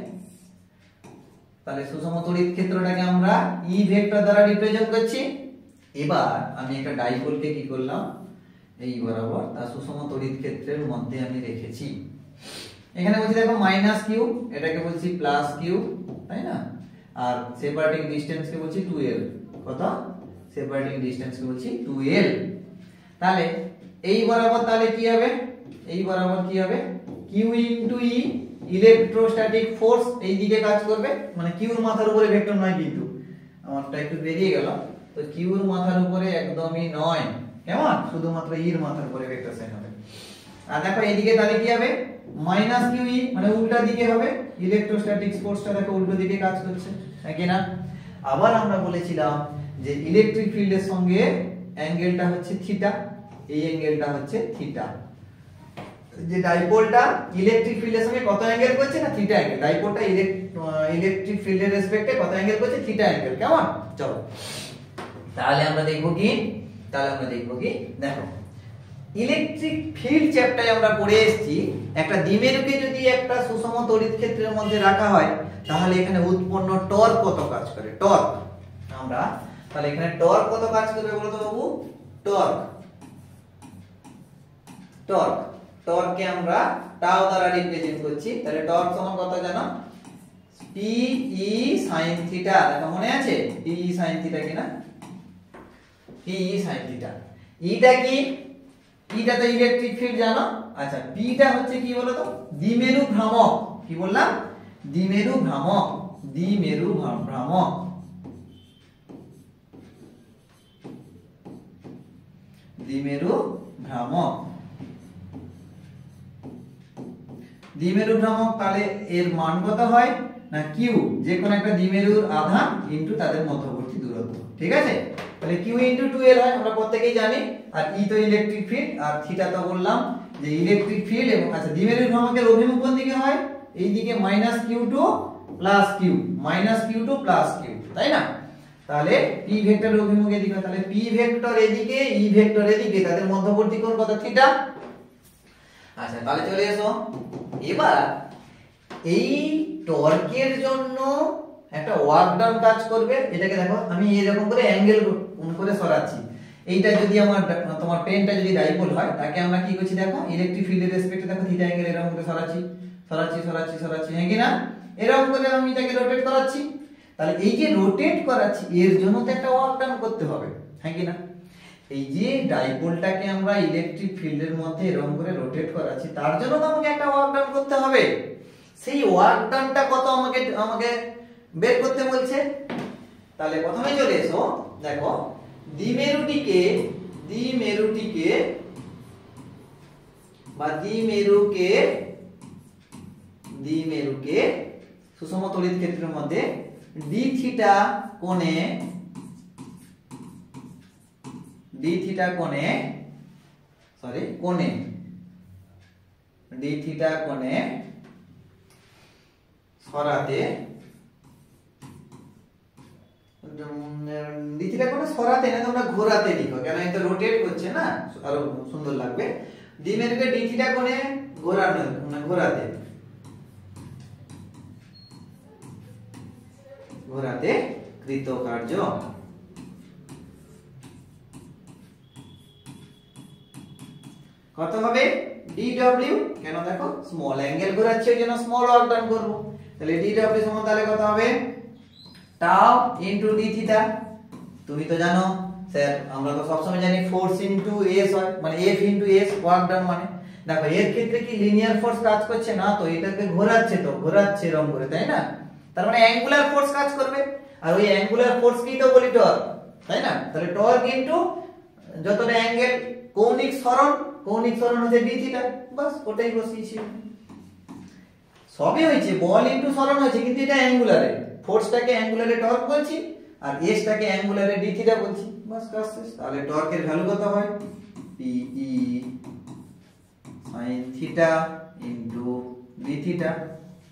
তাহলে সুষম তড়িৎ ক্ষেত্রটাকে আমরা ই ভেক্টর দ্বারা রিপ্রেজেন্ট করছি। এবার আমি একটা ডাইপোলকে কি করলাম, এই বরাবর তার সুষম তড়িৎ ক্ষেত্রের মধ্যে আমি রেখেছি। এখানে বলছি দেখো মাইনাস কিউ, এটাকে বলছি প্লাস কিউ, তাই না? আর সেপারেটিং ডিসটেন্স কে বলছি 2l। কত? সেপারেটিং ডিসটেন্স কে বলছি 2l। তাহলে এই বরাবর তাহলে কি হবে, এই বরাবর কি হবে, কিউ ইনটু ই ইলেকট্রোস্ট্যাটিক ফোর্স এই দিকে কাজ করবে, মানে কিউর মাথার উপরে ভেক্টর নয়, কিন্তু আমারটা একটু বেরিয়ে গেল, তো কিউর মাথার উপরে একদমই নয়, কেমন, শুধুমাত্র ইর মাথার উপরে ভেক্টর সাইন হবে। আর দেখো এইদিকে তাহলে কি হবে, মাইনাস কিউ ই, মানে উল্টা দিকে হবে, ইলেকট্রোস্ট্যাটিক ফোর্সটা দেখো উল্টো দিকে কাজ করছে, নাকি না? আবার আমরা বলেছিলাম যে ইলেকট্রিক ফিল্ডের সঙ্গে অ্যাঙ্গেলটা হচ্ছে থিটা, এই অ্যাঙ্গেলটা হচ্ছে থিটা। যে ডাইপোলটা ইলেকট্রিক ফিল্ডের সঙ্গে কত অ্যাঙ্গেল করছে না, থিটা অ্যাঙ্গেল। ডাইপোলটা ইলেকট্রিক ফিল্ডের রেসপেক্টে কত অ্যাঙ্গেল করছে, থিটা অ্যাঙ্গেল, কেমন? চলো তাহলে আমরা দেখবো কি, দেখো ইলেকট্রিক ফিল্ড চ্যাপ্টারে আমরা পড়ে এসেছি একটা দ্বিমেরুকে যদি একটা সুষম তড়িৎ ক্ষেত্রের মধ্যে রাখা হয় তাহলে এখানে উৎপন্ন টর্ক কত কাজ করে, টর্ক। আমরা তাহলে এখানে টর্ক কত কাজ করবে বলো তো বাবু, টর্ককে আমরা টাও দ্বারা রিপ্রেজেন্ট করছি। তাহলে টর্ক সমান কত জানো, পি ই sin থিটা। দেখো মনে আছে পি ই sin থিটা কিনা, পি ই sin থিটা। ইটা কি, ইটা তো ইলেকট্রিক ফিল্ড জানো। আচ্ছা পিটা হচ্ছে কি বলো তো, দ্বিমেরু ভ্রামক। কি বললাম, দ্বিমেরু ভ্রামক, দ্বিমেরু ভ্রামক। দ্বিমেরু ভ্রামক, দ্বিমেরু ভ্রামক। তাহলে এর মান কত হয় না, কিউ, যে কোন একটা দ্বিমেরুর আধান ইনটু তাদের মধ্যবর্তী দূরত্ব, ঠিক আছে? তাহলে কিউ ইনটু 2l হয়, আমরা প্রত্যেকেই জানি। আর ই তো ইলেকট্রিক ফিল্ড, আর থিটা তো বললাম যে ইলেকট্রিক ফিল্ড। এবং আচ্ছা দ্বিমেরুর ভ্রামকের অভিমুখ কোন দিকে হয়, এই দিকে minus q to plus q, minus q to plus q, তাই না? তাহলে পি ভেক্টরের অভিমুখ এদিকে, তাহলে পি ভেক্টর এদিকে, ই ভেক্টর এদিকে, তাদের মধ্যবর্তী কোণ কত, থিটা। আচ্ছা তাহলে চলে এসো, এবার এই টর্কের জন্য একটা ওয়ার্ক ডান কাজ করবে। এটাকে দেখো আমি এরকম করে অ্যাঙ্গেল করে সরাচ্ছি। এইটা যদি আমার তোমার পেনটা যদি ডাইপোল হয় তাকে আমরা কি করছি দেখো, ইলেকট্রিক ফিল্ডের রেসপেক্টে দেখো থিটা অ্যাঙ্গেল এরকম করে সরাচ্ছি, হ্যাঁ কি না? এরকম করে আমি এটাকে রোটেট করাচ্ছি। তাহলে এই যে রোটেট করাচ্ছি এর জন্য তো একটা ওয়ার্ক ডান করতে হবে, হ্যাঁ কি না? এই যে ডাইপোলটাকে আমরা ইলেকট্রিক ফিল্ডের মধ্যে এরকম করে রোটেট করাচ্ছি, তার জন্য তো আমাকে একটা ওয়ার্ক ডান করতে হবে। সেই ওয়ার্ক ডানটা কত আমাকে বের করতে বলছে। তাহলে প্রথমে চলে এসো, দেখো দ্বিমেরুটিকে সুষম তড়িৎ ক্ষেত্রের মধ্যে ডি থিটা কোণে সরাতে, সরাতে না তোমরা ঘোরাতে লিখো, কেন এটা রোটেট করছে না, আরো সুন্দর লাগবে। দ্বিমেরুকে ডি থিটা কোণে ঘোরানো, মানে ঘোরাতে কৃতকার্য। কত হবে, dw, কেন দেখো স্মল অ্যাঙ্গেল ঘোরাচ্ছে ওই জন্য স্মল ওয়ার্ক ডান করব। তাহলে dw সমান তাহলে কত হবে, টাও ইনটু d থিটা। তুমি তো জানো স্যার, আমরা তো সবসময় জানি ফোর্স ইনটু s হয়, মানে f into s work done. মানে দেখো এর ক্ষেত্রে কি লিনিয়ার ফোর্স কাজ করছে না, তো এটাকে ঘোরাচ্ছে এরকম করে, তাই না? তার মানে অ্যাঙ্গুলার ফোর্স কাজ করবে, আর ওই অ্যাঙ্গুলার ফোর্স কি তো বলি টর্ক, তাই না? তাহলে টর্ক ইনটু যতটা অ্যাঙ্গেল, কৌণিক সরণ হচ্ছে d থিটা, বাস ওটাই বসিয়েছি। সবই হয়েছে, বল ইনটু সরণ হয়েছে, কিন্তু এটা অ্যাঙ্গুলারে, ফোর্সটাকে অ্যাঙ্গুলারে টর্ক বলছি আর এসটাকে অ্যাঙ্গুলারে d থিটা বলছি, বাস কাজ শেষ। তাহলে টর্কের ভ্যালু কত হয়, P E sin theta into d theta.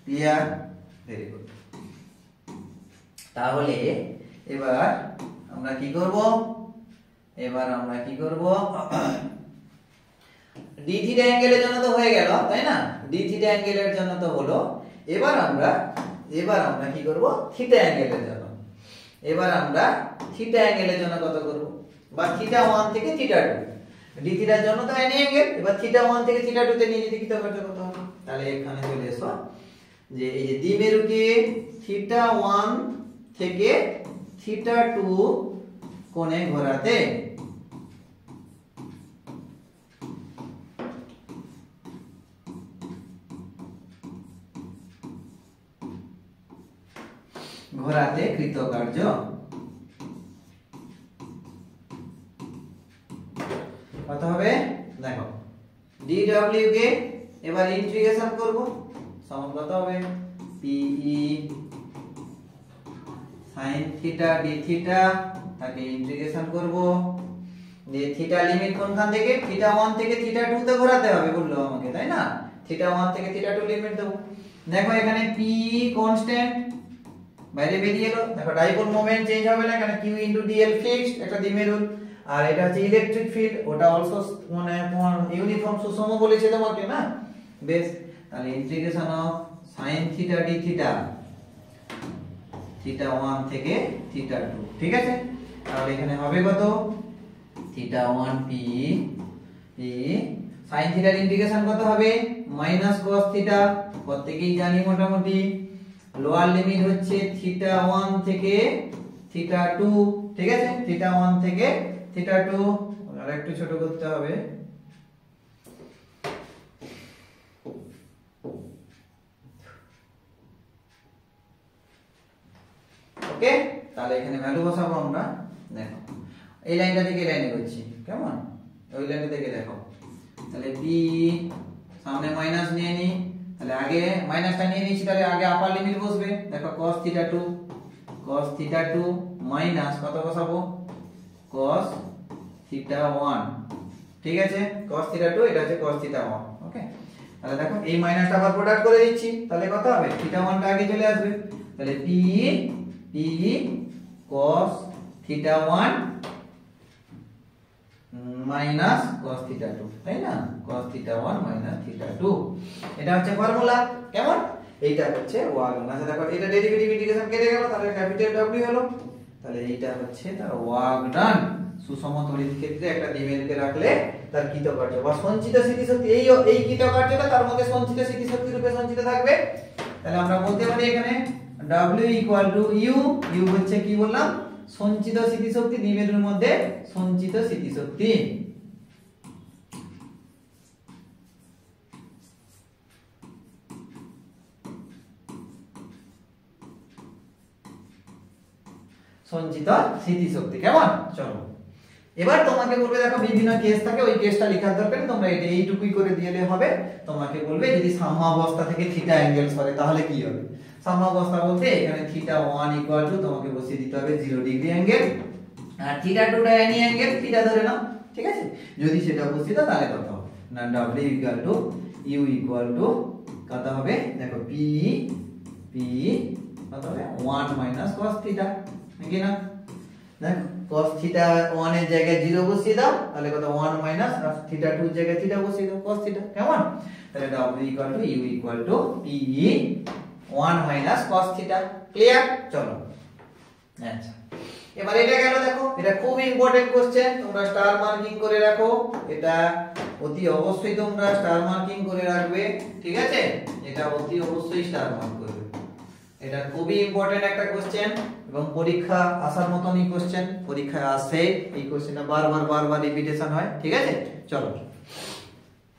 Clear, very good. তাহলে এবার আমরা কি করব, ডি থিটা অ্যাঙ্গেলের জন্য তো হয়ে গেল, তাই না? ডি থিটা অ্যাঙ্গেলের জন্য তো হলো। এবার আমরা কি করব? থিটা অ্যাঙ্গেলের জন্য। এবার আমরা থিটা অ্যাঙ্গেলের জন্য কত করব? বা থিটা 1 থেকে থিটা 2, ডি থিটার জন্য তো এনি অ্যাঙ্গেল, এবার থিটা 1 থেকে থিটা 2 তে নিয়ে যদি কি করতে কত হবে? তাহলে এখানে চলে এসো যে এই যে দ্বিমেরুকে থিটা 1 থেকে থিটা 2 কোণে ঘোরাতে কৃতকার্য কত হবে? দেখো dw কে এবার ইন্টিগ্রেশন করব, সমান কত হবে? pe sin theta d theta, তাকে ইন্টিগ্রেশন করব, যে থিটা লিমিট কোনখান থেকে? থিটা 1 থেকে থিটা 2 তে ঘোরাতে হবে বললো আমাকে, তাই না? থিটা 1 থেকে থিটা 2 লিমিট দেব। দেখো এখানে p কনস্ট্যান্ট বাইরে বেরিয়ে এলো। দেখো ডাইপোল মোমেন্ট চেঞ্জ হবে না, কারণ q dl ফিক্সড, একটা দ্বিমেরুর। আর এটা হচ্ছে ইলেকট্রিক ফিল্ড, ওটা অলসো মানে তোমার ইউনিফর্ম সুষম বলেছে তোমাকে না? বেশ, তাহলে integration of sin theta d theta, theta 1 থেকে থিটা 2, ঠিক আছে? তাহলে এখানে হবে কত? থিটা 1 p sin থিটার ইন্টিগ্রেশন কত হবে? মাইনাস cos থিটা, প্রত্যেকই জানি মোটামুটি। লোয়ার লিমিট হচ্ছে থিটা 1 থেকে থিটা 2, ঠিক আছে? থিটা 1 থেকে থিটা 2, আর একটু ছোট করতে হবে। ওকে, তাহলে এখানে ভ্যালু বসাবো আমরা। দেখো এই লাইনটা থেকে এই লাইনে করছি, কেমন? ওই লাইনটা থেকে দেখো, তাহলে p সামনে মাইনাস নিয়ে নি, তাহলে আগে মাইনাসটা নিয়ে নিয়েছি, তাহলে আগে আপার লিমিট বসবে। দেখো cos থিটা 2 মাইনাস কত বসাবো? cos থিটা 1, ঠিক আছে? cos থিটা 2, এটা হচ্ছে cos থিটা 1। ওকে, তাহলে দেখো এই মাইনাসটা আবার প্রোডাক্ট করে দিচ্ছি, তাহলে কত হবে? থিটা 1 টা আগে চলে আসবে, তাহলে p cos theta 1 minus cos theta 2, তাই না? cos থিটা 1 মাইনাস থিটা 2, এটা হচ্ছে ফর্মুলা, কেমন? এইটা হচ্ছে ওয়াগ। আচ্ছা দেখো এটা ডেরিভেটিভ ইন্টিগ্রেশন কেটে গেল, তাহলে ক্যাপিটাল W হলো, তাহলে এইটা হচ্ছে তার ওয়াগ ডান। সুষম তড়িৎ ক্ষেত্রে একটা দ্বিমেরুকে রাখলে তার কৃতকার্য বা সঞ্চিত স্থিতিশক্তি, এই কৃতকার্যটা তার মধ্যে সঞ্চিত স্থিতিশক্তি রূপে সঞ্চিত থাকবে। তাহলে আমরা বলতে পারি এখানে W equal to U, U হচ্ছে কি বললাম? সঞ্চিত স্থিতিশক্তি, দ্বিমেরুর মধ্যে সঞ্চিত স্থিতিশক্তি। সঞ্চিত স্মৃতিশক্তি, কেমন? চলো এবার তোমাকে বলবে, দেখো বিভিন্ন কেস থাকে, ওই কেসটা লেখার দরকার নেই, তোমরা এটা এইটুকুই করে দিলে হবে। তোমাকে বলবে যদি সাম্যাবস্থা থেকে থিটা অ্যাঙ্গেল সরে তাহলে কি হবে? সাম্যাবস্থা বলতে এখানে থিটা 1 ইকুয়াল টু তোমাকে বসিয়ে দিতে হবে 0 ডিগ্রি অ্যাঙ্গেল, আর থিটা 2 টা এনি অ্যাঙ্গেল, থিটা ধরে নাও, ঠিক আছে? যদি সেটা বসিয়ে দাও তাহলে কত হবে? না W equal two U equal to কত হবে? দেখো P কত হবে? 1 মাইনাস cos থিটা, নাকি না? দেখো cos থিটা 1 এর জায়গায় 0 বসিয়ে দাও, তাহলে কত? 1 মাইনাস, আর থিটা 2 এর জায়গায় থিটা বসিয়ে দাও, cos থিটা, কেমন? তাহলে W equal two U equal to P 1 minus cos theta. Clear? চলো আচ্ছা, এবার এটা গেল। দেখো এটা খুব ইম্পর্টেন্ট কোশ্চেন, তোমরা স্টার মার্কিং করে রাখো, এটা অতি অবশ্যই তোমরা স্টার মার্কিং করে রাখবে, ঠিক আছে? এটা অতি অবশ্যই স্টার মার্ক করবে, এটা খুবই ইম্পর্টেন্ট একটা কোশ্চেন এবং পরীক্ষা আসার মতনই কোশ্চেন, পরীক্ষায় আসে এই কোশ্চেনটা বারবার রিপিটেশন হয়, ঠিক আছে? চলো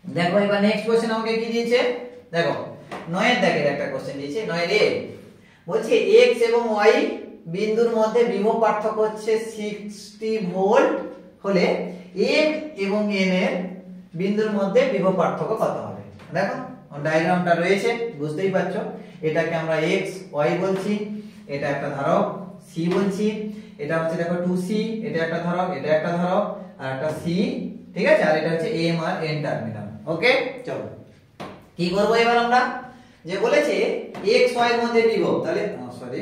দেখো এবার নেক্সট কোশ্চেন আমাকে কি দিয়েছে, দেখো 9 এর দাগের একটা কোশ্চেন দিয়েছে। 9 এর এ বলছে x এবং y বিন্দুর মধ্যে বিভব পার্থক্য হচ্ছে 60 ভোল্ট হলে m এবং n এর বিন্দুর মধ্যে বিভব পার্থক্য কত হবে? দেখো ডায়াগ্রামটা রয়েছে, বুঝতেই পারছো। এটাকে আমরা x y বলছি, এটা একটা ধারক c বলছি, এটা হচ্ছে দেখো 2c, এটা একটা ধারক, এটা একটা ধারক, আর একটা c, ঠিক আছে? আর এটা হচ্ছে m আর n টার্মিনাল। ওকে, চলো কি করব এবার আমরা? যে বলেছে x y এর মধ্যে বিভব, তাহলে সরি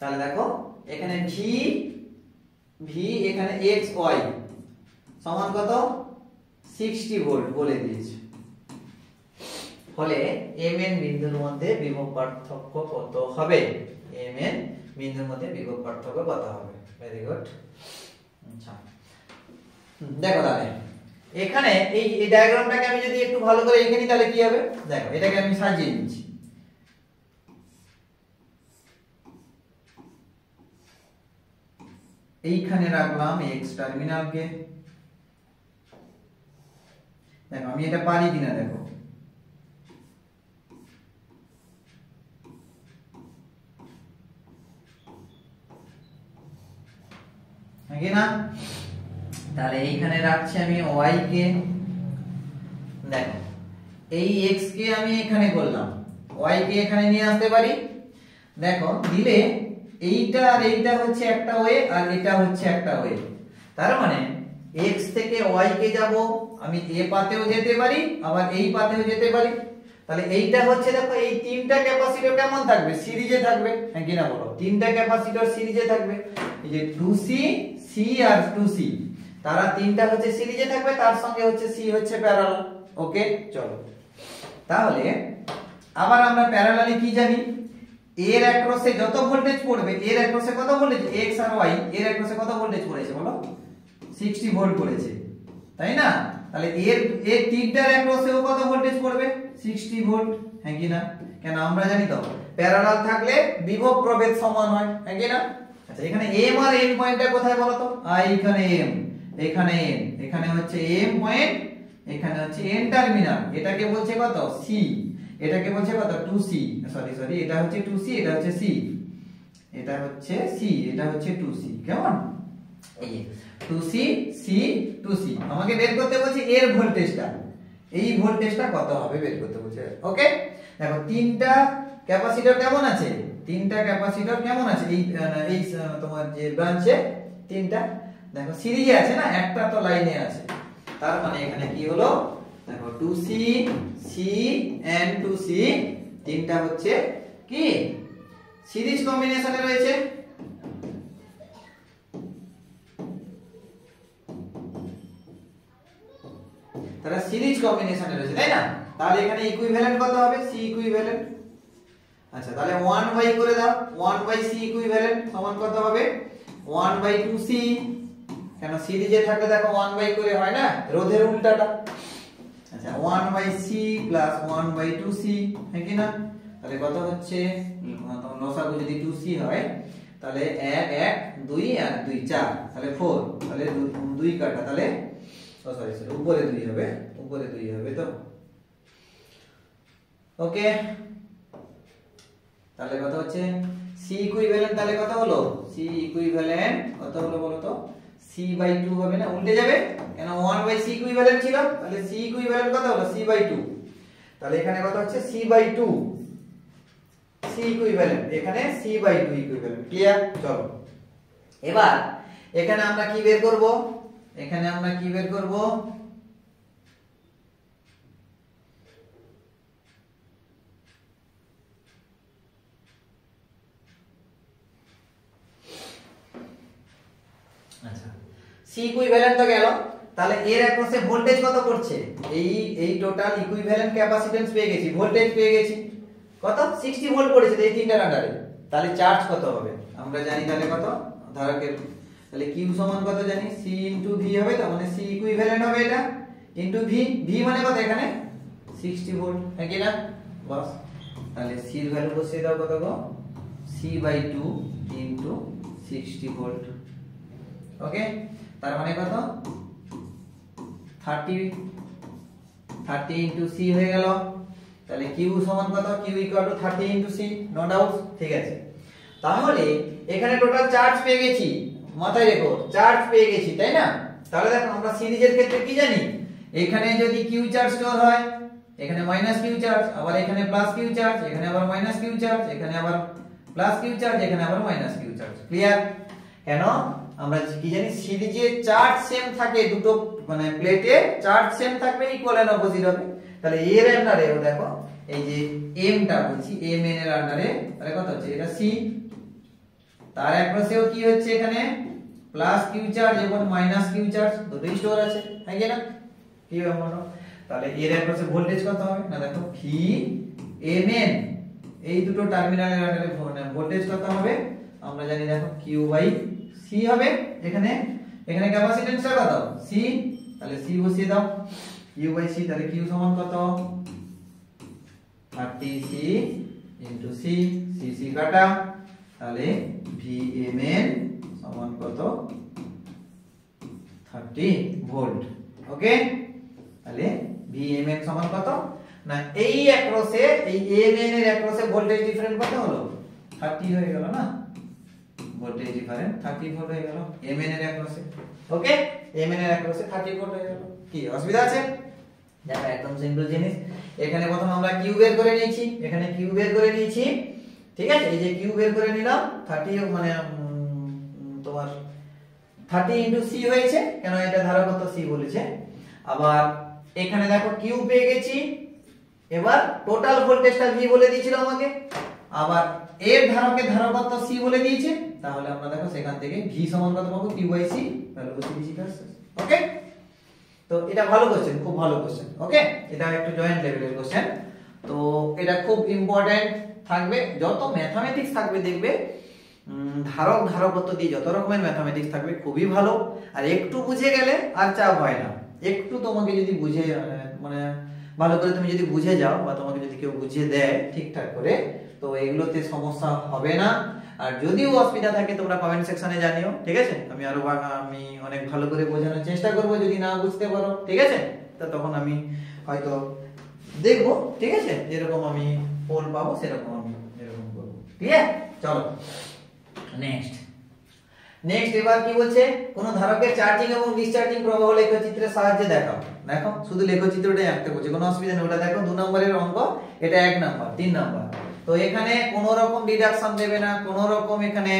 তাহলে দেখো এখানে ভি এখানে এক্স ওয়াই সমান কত 60 ভোল্ট বলে দিয়েছে। ফলে mn বিন্দুর মধ্যে বিভব পার্থক্য কত হবে? mn বিন্দুর মধ্যে বিভব পার্থক্য কত হবে? Very good. আচ্ছা দেখো তাহলে এখানে এই ডায়াগ্রামটাকে আমি যদি একটু ভালো করে এখানে তাহলে কি হবে দেখো, এটাকে আমি সাজিয়ে নিচ্ছি। এইখানে রাখলাম x টার্মিনালকে। দেখো আমি এটা পারি কিনা দেখো, নাকি না? তাহলে এইখানে রাখছি আমি y কে। দেখো এই x কে আমি এখানে করলাম, y কে এখানে নিয়ে আসতে পারি। দেখো দিলে এইটা আর এইটা হচ্ছে একটা ওয়ে আর এটা হচ্ছে একটা ওয়ে, তার মানে x থেকে y কে যাব আমি এ পাতেও যেতে পারি আবার এই পাতেও যেতে পারি। তাহলে এইটা হচ্ছে দেখো এই তিনটা ক্যাপাসিটর কেমন থাকবে? সিরিজে থাকবে, হ্যাঁ কি না বলো? তিনটা ক্যাপাসিটর সিরিজে থাকবে। এই যে 2C C আর 2C তারা তিনটা হচ্ছে সিরিজে থাকবে, তার সঙ্গে হচ্ছে C হচ্ছে প্যারালাল। ওকে চলো তাহলে আবার আমরা প্যারালালি কি জানি? এর অ্যাক্রসে যত ভোল্টেজ পড়বে, এর অ্যাক্রসে কত ভোল্টেজ x আর y এর অ্যাক্রসে কত ভোল্টেজ পড়েছে বলো? 60 ভোল্ট পড়েছে, তাই না? তাহলে এর তিনটার অ্যাক্রসেও কত ভোল্টেজ পড়বে? 60 ভোল্ট, হ্যাঁ কি না? কেন আমরা জানি তো প্যারালাল থাকলে বিভব প্রভেদ সমান হয়, হ্যাঁ কি না? আচ্ছা এখানে m আর n পয়েন্টটা কোথায় বলো তো? এইখানে m, এখানে n, এখানে হচ্ছে m পয়েন্ট, এখানে হচ্ছে n টার্মিনাল। এটাকে বলছে কত? c, এটাকে বলছে কত? 2c, সরি এটা হচ্ছে 2c, এটা হচ্ছে c, এটা হচ্ছে c, এটা হচ্ছে 2c। কেমন? এই 2c c 2c আমাকে বের করতে বলছে এর ভোল্টেজটা, এই ভোল্টেজটা কত হবে বের করতে বলছে। ওকে দেখো তিনটা ক্যাপাসিটর কেমন আছে? তিনটা ক্যাপাসিটর কেমন আছে? এই তোমার যে ব্রাঞ্চে তিনটা দেখো সিরিজে আছে না, একটা তো লাইনে আছে। তার মানে এখানে কি হলো দেখো 2c c and 2c তিনটা হচ্ছে কি সিরিজ কম্বিনেশনে রয়েছে। তারা সিরিজ কম্বিনেশনে রয়েছে, তাই না? তাহলে এখানে ইকুইভ্যালেন্ট কত হবে? c equivalent. আচ্ছা তাহলে 1 বাই করে দাও, 1 বাই c ইকুইভ্যালেন্ট সমান কত হবে? 1 বাই 2c। কেন সিরিজে থাকলে দেখো 1 বাই করে হয় না, রোধের উল্টাটা। আচ্ছা 1 by c plus 1 by 2c, হ্যাঁ কি না? তাহলে কত হচ্ছে? লসাগু যদি 2c হয় তাহলে 1 1 2 আর 2 4, তাহলে 4, তাহলে 2 কাটা, তাহলে সরি উপরে 2 হবে, উপরে 2 হবে তো। ওকে তাহলে কত হচ্ছে? c ইকুইভ্যালেন্ট তাহলে কত হলো? c ইকুইভ্যালেন্ট কত হলো বলো তো? c বাই 2 হবে না, উল্টে যাবে কেন 1 বাই c ইকুইভ্যালেন্ট ছিল, তাহলে c ইকুইভ্যালেন্ট কত হলো? c by 2। তাহলে এখানে কত হচ্ছে? c বাই 2, c ইকুইভ্যালেন্ট, এখানে c বাই 2 ইকুইভ্যালেন্ট। ক্লিয়ার? চলো এবার এখানে আমরা কি বের করব? এখানে আমরা কি বের করব? আচ্ছা c ইকুইভ্যালেন্ট তো গেল, তাহলে এর অ্যাক্রসে ভোল্টেজ কত পড়ছে? এই টোটাল ইকুইভ্যালেন্ট ক্যাপাসিট্যান্স পেয়ে গেছি, ভোল্টেজ পেয়ে গেছি কত? 60 ভোল্ট পড়েছে এই তিনটার আন্ডারে। তাহলে চার্জ কত হবে আমরা জানি, তাহলে কত ধারকের, তাহলে q সমান কত জানি? c * v হবে, তার মানে c ইকুইভ্যালেন্ট হবে এটা ইনটু v, v মানে কত এখানে? 60 ভোল্ট, হ্যাঁ কি না? বাস তাহলে c এর ভ্যালু বসিয়ে দাও কত গো? c by 2 into 60 volt. Okay তার মানে কত? 30 ইনটু c হয়ে গেল। তাহলে q সমান কত? q equal to 30 into c, no doubt. ঠিক আছে তাহলে এখানে টোটাল চার্জ পেয়ে গেছি, মাথায় রেখো চার্জ পেয়ে গেছি, তাই না? তাহলে দেখো আমরা সিরিজের ক্ষেত্রে কি জানি? এখানে যদি q চার্জ স্টোর হয়, এখানে মাইনাস q চার্জ, আবার এখানে প্লাস q চার্জ, এখানে আবার মাইনাস q চার্জ, এখানে আবার প্লাস q চার্জ, এখানে আবার মাইনাস q চার্জ। ক্লিয়ার? কেন আমরা কি জানি? সিরিজে চার্জ সেম থাকে, দুটো মানে প্লেটে চার্জ সেম থাকবে, ইকুয়াল এন্ড অপোজিট হবে। তাহলে এর আন্ডারে দেখো এই যে m টা বলছি, m n এর আন্ডারে তাহলে কত হচ্ছে? এটা c, তার অ্যাক্রসেও কি হচ্ছে এখানে প্লাস কিউ চার্জ এবং মাইনাস কিউ চার্জ দুটোই স্টোর আছে, তাই কি না? কি ব্যাপার? তাহলে এর অ্যাক্রসে ভোল্টেজ কত হবে না দেখো ভি এম এন, এই দুটো টার্মিনালের আন্ডারে ভোল্টেজ কত হবে আমরা জানি দেখো কিউ বাই সি হবে। এখানে এখানে ক্যাপাসিট্যান্সটা কত সি, তাহলে সি বসিয়ে দাও কিউ বাই সি, তাহলে কিউ সমান কত 30 C into C, C C কাটা, তাহলে ভি এম এন সমান কত 30 ভোল্ট। ওকে, তাহলে ভি এম এন সমান কত না এই অ্যাক্রসে এই এম এন এর অ্যাক্রসে ভোল্টেজ ডিফারেন্স কত হলো 30 হয়ে গেল না, ভোল্টেজ ডিফারেন্স 30 ভোল্ট হয়ে গেল এম এন এর অ্যাক্রসে। ওকে, এম এন এর অ্যাক্রসে 30 ভোল্ট হয়ে গেল। কি অসুবিধা আছে? দেখো একদম সিম্পল জিনিস। এখানে প্রথম আমরা কিউ বের করে নিয়েছি, এখানে কিউ বের করে নিয়েছি, ঠিক আছে? এই যে কিউ বের করে নিলাম 30 মানে তোমার 30 ইনটু সি হয়েছে, কেন এটা ধারকত্ব সি বলেছে। আবার এখানে দেখো কিউ পেয়ে গেছি, এবার টোটাল ভোল্টেজটা ভি বলে দিয়েছিল আমাকে, আবার এর ধারকের ধারকত্ব সি বলে দিয়েছে, তাহলে আমরা দেখো সেখান থেকে ভি সমান কত পাবো কিউ বাই সি, ভ্যালু বসিয়ে দিয়েছি। ওকে, তো এটা ভালো কোশ্চেন, খুব ভালো কোশ্চেন। ওকে, এটা একটু জয়েন্ট লেভেলের কোশ্চেন, তো এটা খুব ইম্পর্টেন্ট থাকবে। যত ম্যাথমেটিক্স থাকবে দেখবে ধারক ধারকত্ব দিয়ে যত রকমের ম্যাথমেটিক্স থাকবে খুবই ভালো। আর একটু বুঝে গেলে আর চাপ হয় না, একটু তোমাকে যদি বুঝে মানে ভালো করে তুমি যদি বুঝে যাও বা তোমাকে যদি কেউ বুঝিয়ে দেয় ঠিকঠাক করে, তো এগুলোতে সমস্যা হবে না। আর যদিও অসুবিধা থাকে তোমরা কমেন্ট সেকশনে জানিও, ঠিক আছে? আমি আরো আমি অনেক ভালো করে বোঝানোর চেষ্টা করব, যদি না বুঝতে পারো, ঠিক আছে? তো তখন আমি হয়তো দেখবো, ঠিক আছে? যেরকম আমি ফল পাবো সেরকম আমি এরকম করবো, ঠিক আছে? চলো নেক্সট। এবার কি বলছে, কোন ধারকের চার্জিং এবং ডিসচার্জিং প্রবাহ লেখচিত্রের সাহায্যে দেখাও। দেখো শুধু লেখচিত্রটাই আঁকতে বলছে, কোনো অসুবিধা নেই। ওটা দেখো 2 নম্বরের অঙ্ক, এটা 1 নম্বর 3 নম্বর। তো এখানে কোন রকম ডিডাকশন দেবে না, কোন রকম এখানে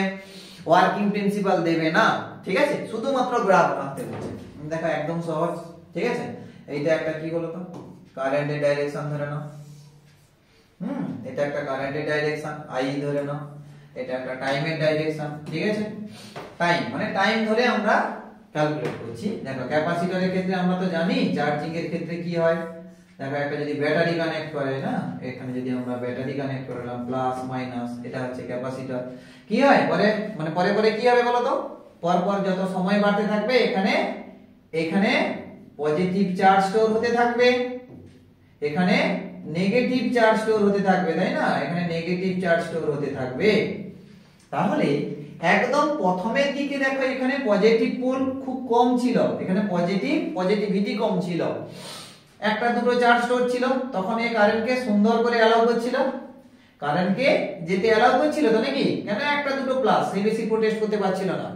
ওয়ার্কিং প্রিন্সিপাল দেবে না, ঠিক আছে? শুধুমাত্র গ্রাফ আঁকতে বলছে। দেখো একদম সহজ, ঠিক আছে? এইটা একটা কি বলতো কারেন্টের ডাইরেকশন ধরে নাও, এটা একটা কারেন্টের ডাইরেকশন আই ধরে নাও, এটা একটা টাইমের ডাইরেকশন, ঠিক আছে? টাইম মানে টাইম ধরে আমরা ক্যালকুলেট করছি। দেখো ক্যাপাসিটরের ক্ষেত্রে আমরা তো জানি চার্জিং এর ক্ষেত্রে কি হয়। দেখো একটা যদি ব্যাটারি কানেক্ট করে না, এখানে যদি আমরা ব্যাটারি কানেক্ট করলাম প্লাস মাইনাস, এটা হচ্ছে ক্যাপাসিটর। কি হয় পরে মানে পরে পরে কি হবে বলো তো, পর পর যত সময় বাড়তে থাকবে এখানে পজিটিভ চার্জ স্টোর হতে থাকবে, এখানে নেগেটিভ চার্জ স্টোর হতে থাকবে, তাই না? এখানে নেগেটিভ চার্জ স্টোর হতে থাকবে। তাহলে একদম প্রথমের দিকে দেখো এখানে পজিটিভ পোল খুব কম ছিল, এখানে পজিটিভিটি কম ছিল, একটা দুটো চার্জ স্টোর ছিল, তখন এই কারেন্টকে সুন্দর করে অ্যালাউ করছিল, কারেন্টকে যেতে অ্যালাউ করছিল তো নাকি, কেন একটা দুটো প্লাস, সেই বেশি প্রোটেস্ট করতে পারছিল না।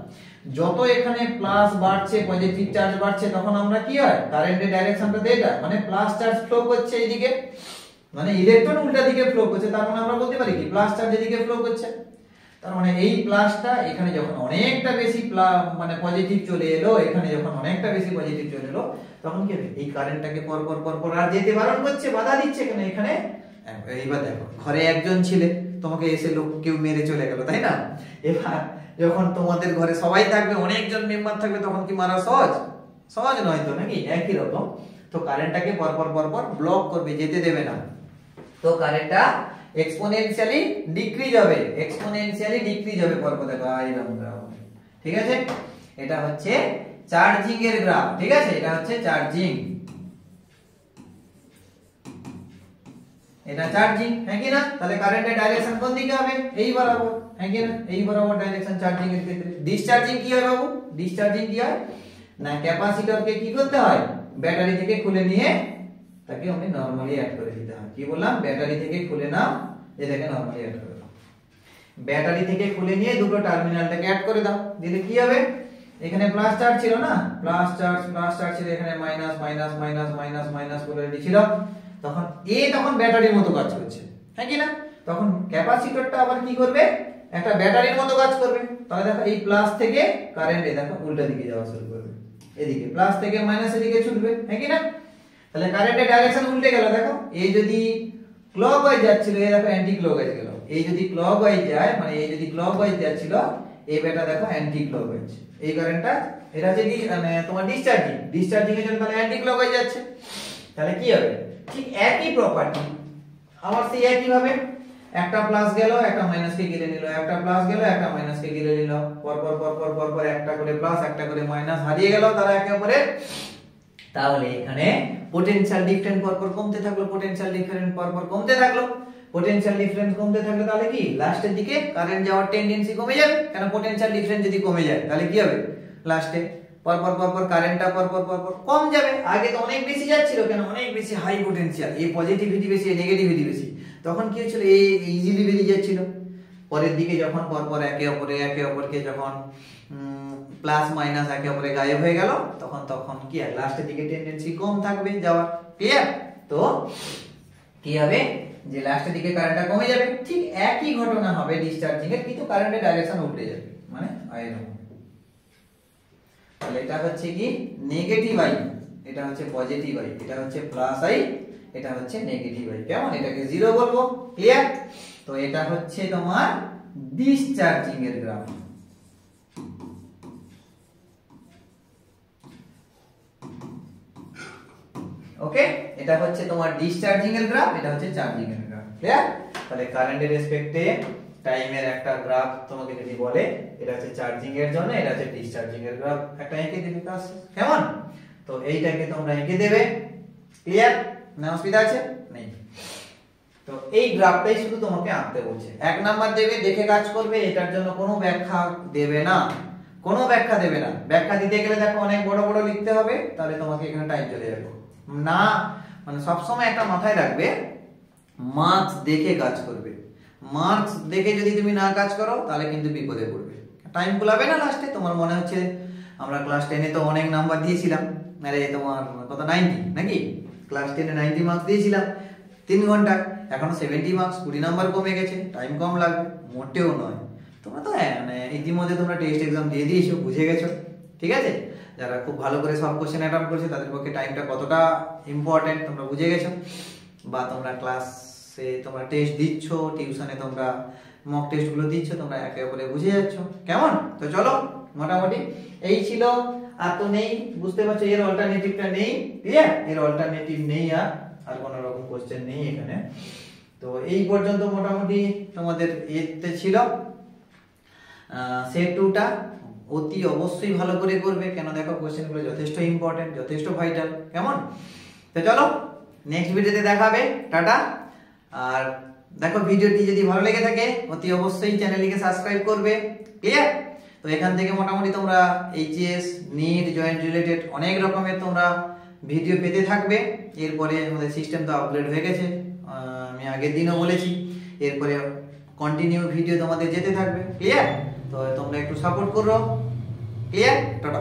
যত এখানে প্লাস বাড়ছে, পজিটিভ চার্জ বাড়ছে, তখন আমরা কি হয় কারেন্টের ডাইরেকশনটা এটা মানে প্লাস চার্জ ফ্লো করছে এইদিকে, মানে ইলেকট্রন উল্টা দিকে ফ্লো করছে, তার মানে আমরা বলতে পারি কি প্লাস চার্জ এদিকে ফ্লো করছে। তার মানে এই প্লাসটা এখানে যখন অনেকটা বেশি মানে পজিটিভ চলে এলো, এখানে যখন অনেকটা বেশি পজিটিভ চলে এলো, তখন কি হবে এই কারেন্টটাকে পর পর আর যেতে বারণ করছে, বাধা দিচ্ছে কেন এখানে। এইবার দেখো ঘরে একজন ছিলে, তোমাকে এসে লোক কেউ মেরে চলে গেল, তাই না? এবার যখন তোমাদের ঘরে সবাই থাকবে, অনেকজন মেম্বার থাকবে, তখন কি মারা সহজ নয় তো নাকি? একই রকম। তো কারেন্টটাকে পর পর ব্লক করবে, যেতে দেবে না। তো কারেন্টটা এক্সপোনেনশিয়ালি ডিক্রিজ হবে পর পর। দেখো এরকম গ্রাফ, ঠিক আছে? এটা হচ্ছে চার্জিং এর গ্রাফ, ঠিক আছে? এটা হচ্ছে চার্জিং, এটা চার্জিং, হ্যাঁ কি না? তাহলে কারেন্টের ডাইরেকশন কোন দিকে হবে? এই বরাবর, হ্যাঁ কি না? এই বরাবর ডাইরেকশন চার্জিং এর ক্ষেত্রে। ডিসচার্জিং কি হয় বাবু? ডিসচার্জিং কি হয় না, ক্যাপাসিটরকে কি করতে হয় ব্যাটারি থেকে খুলে নিয়ে তাকে আমি নরমালি অ্যাড করে দিতে হয়। কি বললাম? ব্যাটারি থেকে খুলে নাও, এটাকে নরমালি অ্যাড করে দাও। ব্যাটারি থেকে খুলে নিয়ে দুটো টার্মিনালটাকে অ্যাড করে দাও, দিলে কি হবে? এখানে প্লাস চার্জ ছিল না, প্লাস চার্জ ছিল, এখানে মাইনাস পোলারিটি ছিল, তখন তখন ব্যাটারির মতো কাজ করছে, হ্যাঁ কি না? তখন ক্যাপাসিটরটা আবার কি করবে, একটা ব্যাটারির মতো কাজ করবে। তাহলে দেখো এই প্লাস থেকে কারেন্ট দেখো উল্টা দিকে যাওয়া শুরু করবে, এদিকে প্লাস থেকে মাইনাস এদিকে ছুটবে, হ্যাঁ কি না? তাহলে কারেন্টের ডাইরেকশন উল্টে গেল। দেখো এই যদি ক্লকওয়াইজ যাচ্ছিল, এই দেখো অ্যান্টি ক্লকওয়াইজ গেল, এই যদি ক্লকওয়াইজ যায় মানে এই যদি ক্লকওয়াইজ যাচ্ছিল এই বেটা দেখো অ্যান্টি ক্লকওয়াইজ, এই কারেন্টটা এটা হচ্ছে কি মানে তোমার ডিসচার্জিং এর জন্য তাহলে অ্যান্টি ক্লকওয়াইজ যাচ্ছে, তাহলে কি হবে ঠিক একই প্রপার্টি আবার সেই একই ভাবে একটা প্লাস গেল একটা মাইনাস কে গিলে নিল, একটা প্লাস গেল একটা মাইনাস কে গিলে নিল, পর পর একটা করে প্লাস একটা করে মাইনাস হারিয়ে গেল তারা একে অপরের। তাহলে এখানে পোটেনশিয়াল ডিফারেন্স পরপর কমতে থাকলো, পোটেনশিয়াল ডিফারেন্স পরপর কমতে থাকলো, পোটেনশিয়াল ডিফারেন্স কমতে থাকলে তাহলে কি লাস্টের দিকে কারেন্ট যাওয়ার টেন্ডেন্সি কমে যাবে, কারণ পোটেনশিয়াল ডিফারেন্স যদি কমে যায় তাহলে কি হবে লাস্টে পরপর কারেন্টটা পরপর কম যাবে। আগে তো অনেক বেশি যাচ্ছিল, কেন অনেক বেশি হাই পোটেনশিয়াল, এই পজিটিভিটি বেশি এই নেগেটিভিটি বেশি, তখন কি হচ্ছিল এই ইজিলি বেরিয়ে যাচ্ছিল। পরের দিকে যখন পরপর একে অপরকে যখন প্লাস মাইনাস একে অপরে গায়েব হয়ে গেল তখন কি আর লাস্টের দিকে টেন্ডেন্সি কম থাকবে যাওয়ার, ক্লিয়ার? তো কি হবে যে লাস্টের দিকে কারেন্টটা কমে যাবে, ঠিক একই ঘটনা হবে ডিসচার্জিং এর, কিন্তু কারেন্টের ডাইরেকশন উল্টে যাবে, মানে এরকম। তাহলে এটা হচ্ছে কি নেগেটিভ আই, এটা হচ্ছে পজিটিভ আই, এটা হচ্ছে প্লাস আই, এটা হচ্ছে নেগেটিভ আই, কেমন? এটাকে জিরো বলবো, ক্লিয়ার? তো এটা হচ্ছে তোমার ডিসচার্জিং এর গ্রাফ। ওকে, এটা হচ্ছে তোমার ডিসচার্জিং এর গ্রাফ, এটা হচ্ছে চার্জিং এর গ্রাফ, ক্লিয়ার? তাহলে কারেন্টের রেসপেক্টে টাইমের একটা গ্রাফ তোমাকে যদি বলে এটা হচ্ছে চার্জিং এর জন্য, এটা হচ্ছে ডিসচার্জিং এর গ্রাফ, একটা এঁকে দিবে কাজ, কেমন? তো এইটাকে তোমরা এঁকে দেবে, ক্লিয়ার? না অসুবিধা আছে? নেই। তো এই গ্রাফটাই শুধু তোমাকে আঁকতে বলছে, 1 নাম্বার দেবে, দেখে কাজ করবে, এটার জন্য কোনো ব্যাখ্যা দেবে না, কোনো ব্যাখ্যা দেবে না। ব্যাখ্যা দিতে গেলে দেখো অনেক বড় বড় লিখতে হবে, তাহলে তোমাকে এখানে টাইম চলে যাবে না। মানে সবসময় একটা মাথায় রাখবে, মার্কস দেখে কাজ করবে, মার্কস দেখে যদি তুমি না কাজ করো তাহলে কিন্তু বিপদে পড়বে, টাইম কুলাবে না লাস্টে। তোমার মনে হচ্ছে আমরা ক্লাস 10 এ তো অনেক নাম্বার দিয়েছিলাম, আরে তোমার কত 90 নাকি, ক্লাস 10 এ 90 মার্কস দিয়েছিলাম 3 ঘন্টা, এখন 70 মার্কস, 20 নাম্বার কমে গেছে, টাইম কম লাগবে, মোটেও নয়। তোমরা তো মানে ইতিমধ্যে তোমরা টেস্ট এক্সাম দিয়ে দিয়েছো, বুঝে গেছো, ঠিক আছে? যারা খুব ভালো করে সব কোশ্চেন অ্যাটেম্প করছে তাদের পক্ষে টাইমটা কতটা ইম্পর্টেন্ট তোমরা বুঝে গেছো, বা তোমরা ক্লাসে তোমরা টেস্ট দিচ্ছ, টিউশনে তোমরা মক টেস্ট গুলো দিচ্ছ, তোমরা একে অপরে বুঝে যাচ্ছ, কেমন? তো চলো মোটামুটি এই ছিল, আর তো নেই, বুঝতে পারছো এর অল্টারনেটিভটা নেই, ক্লিয়ার? এর অল্টারনেটিভ নেই, আর কোনো রকম কোশ্চেন নেই এখানে। তো এই পর্যন্ত মোটামুটি তোমাদের এতে ছিল। সেট 2টা অতি অবশ্যই ভালো করে করবে, কেন দেখো কোশ্চেনগুলো যথেষ্ট ইম্পর্টেন্ট, যথেষ্ট ভাইটাল, কেমন? তো চলো নেক্সট ভিডিওতে দেখাবে, টাটা। আর দেখো ভিডিওটি যদি ভালো লেগে থাকে অতি অবশ্যই চ্যানেলটিকে সাবস্ক্রাইব করবে, ক্লিয়ার? তো এখান থেকে মোটামুটি তোমরা এইচএস, নিট, জয়েন্ট রিলেটেড অনেক রকমের তোমরা ভিডিও পেতে থাকবে। এরপরে আমাদের সিস্টেম তো আপগ্রেড হয়ে গেছে, আমি আগের দিনও বলেছি, এরপরে কন্টিনিউ ভিডিও তোমাদের যেতে থাকবে, ক্লিয়ার? তো তোমরা একটু সাপোর্ট করো, ক্লিয়ার? টাটা।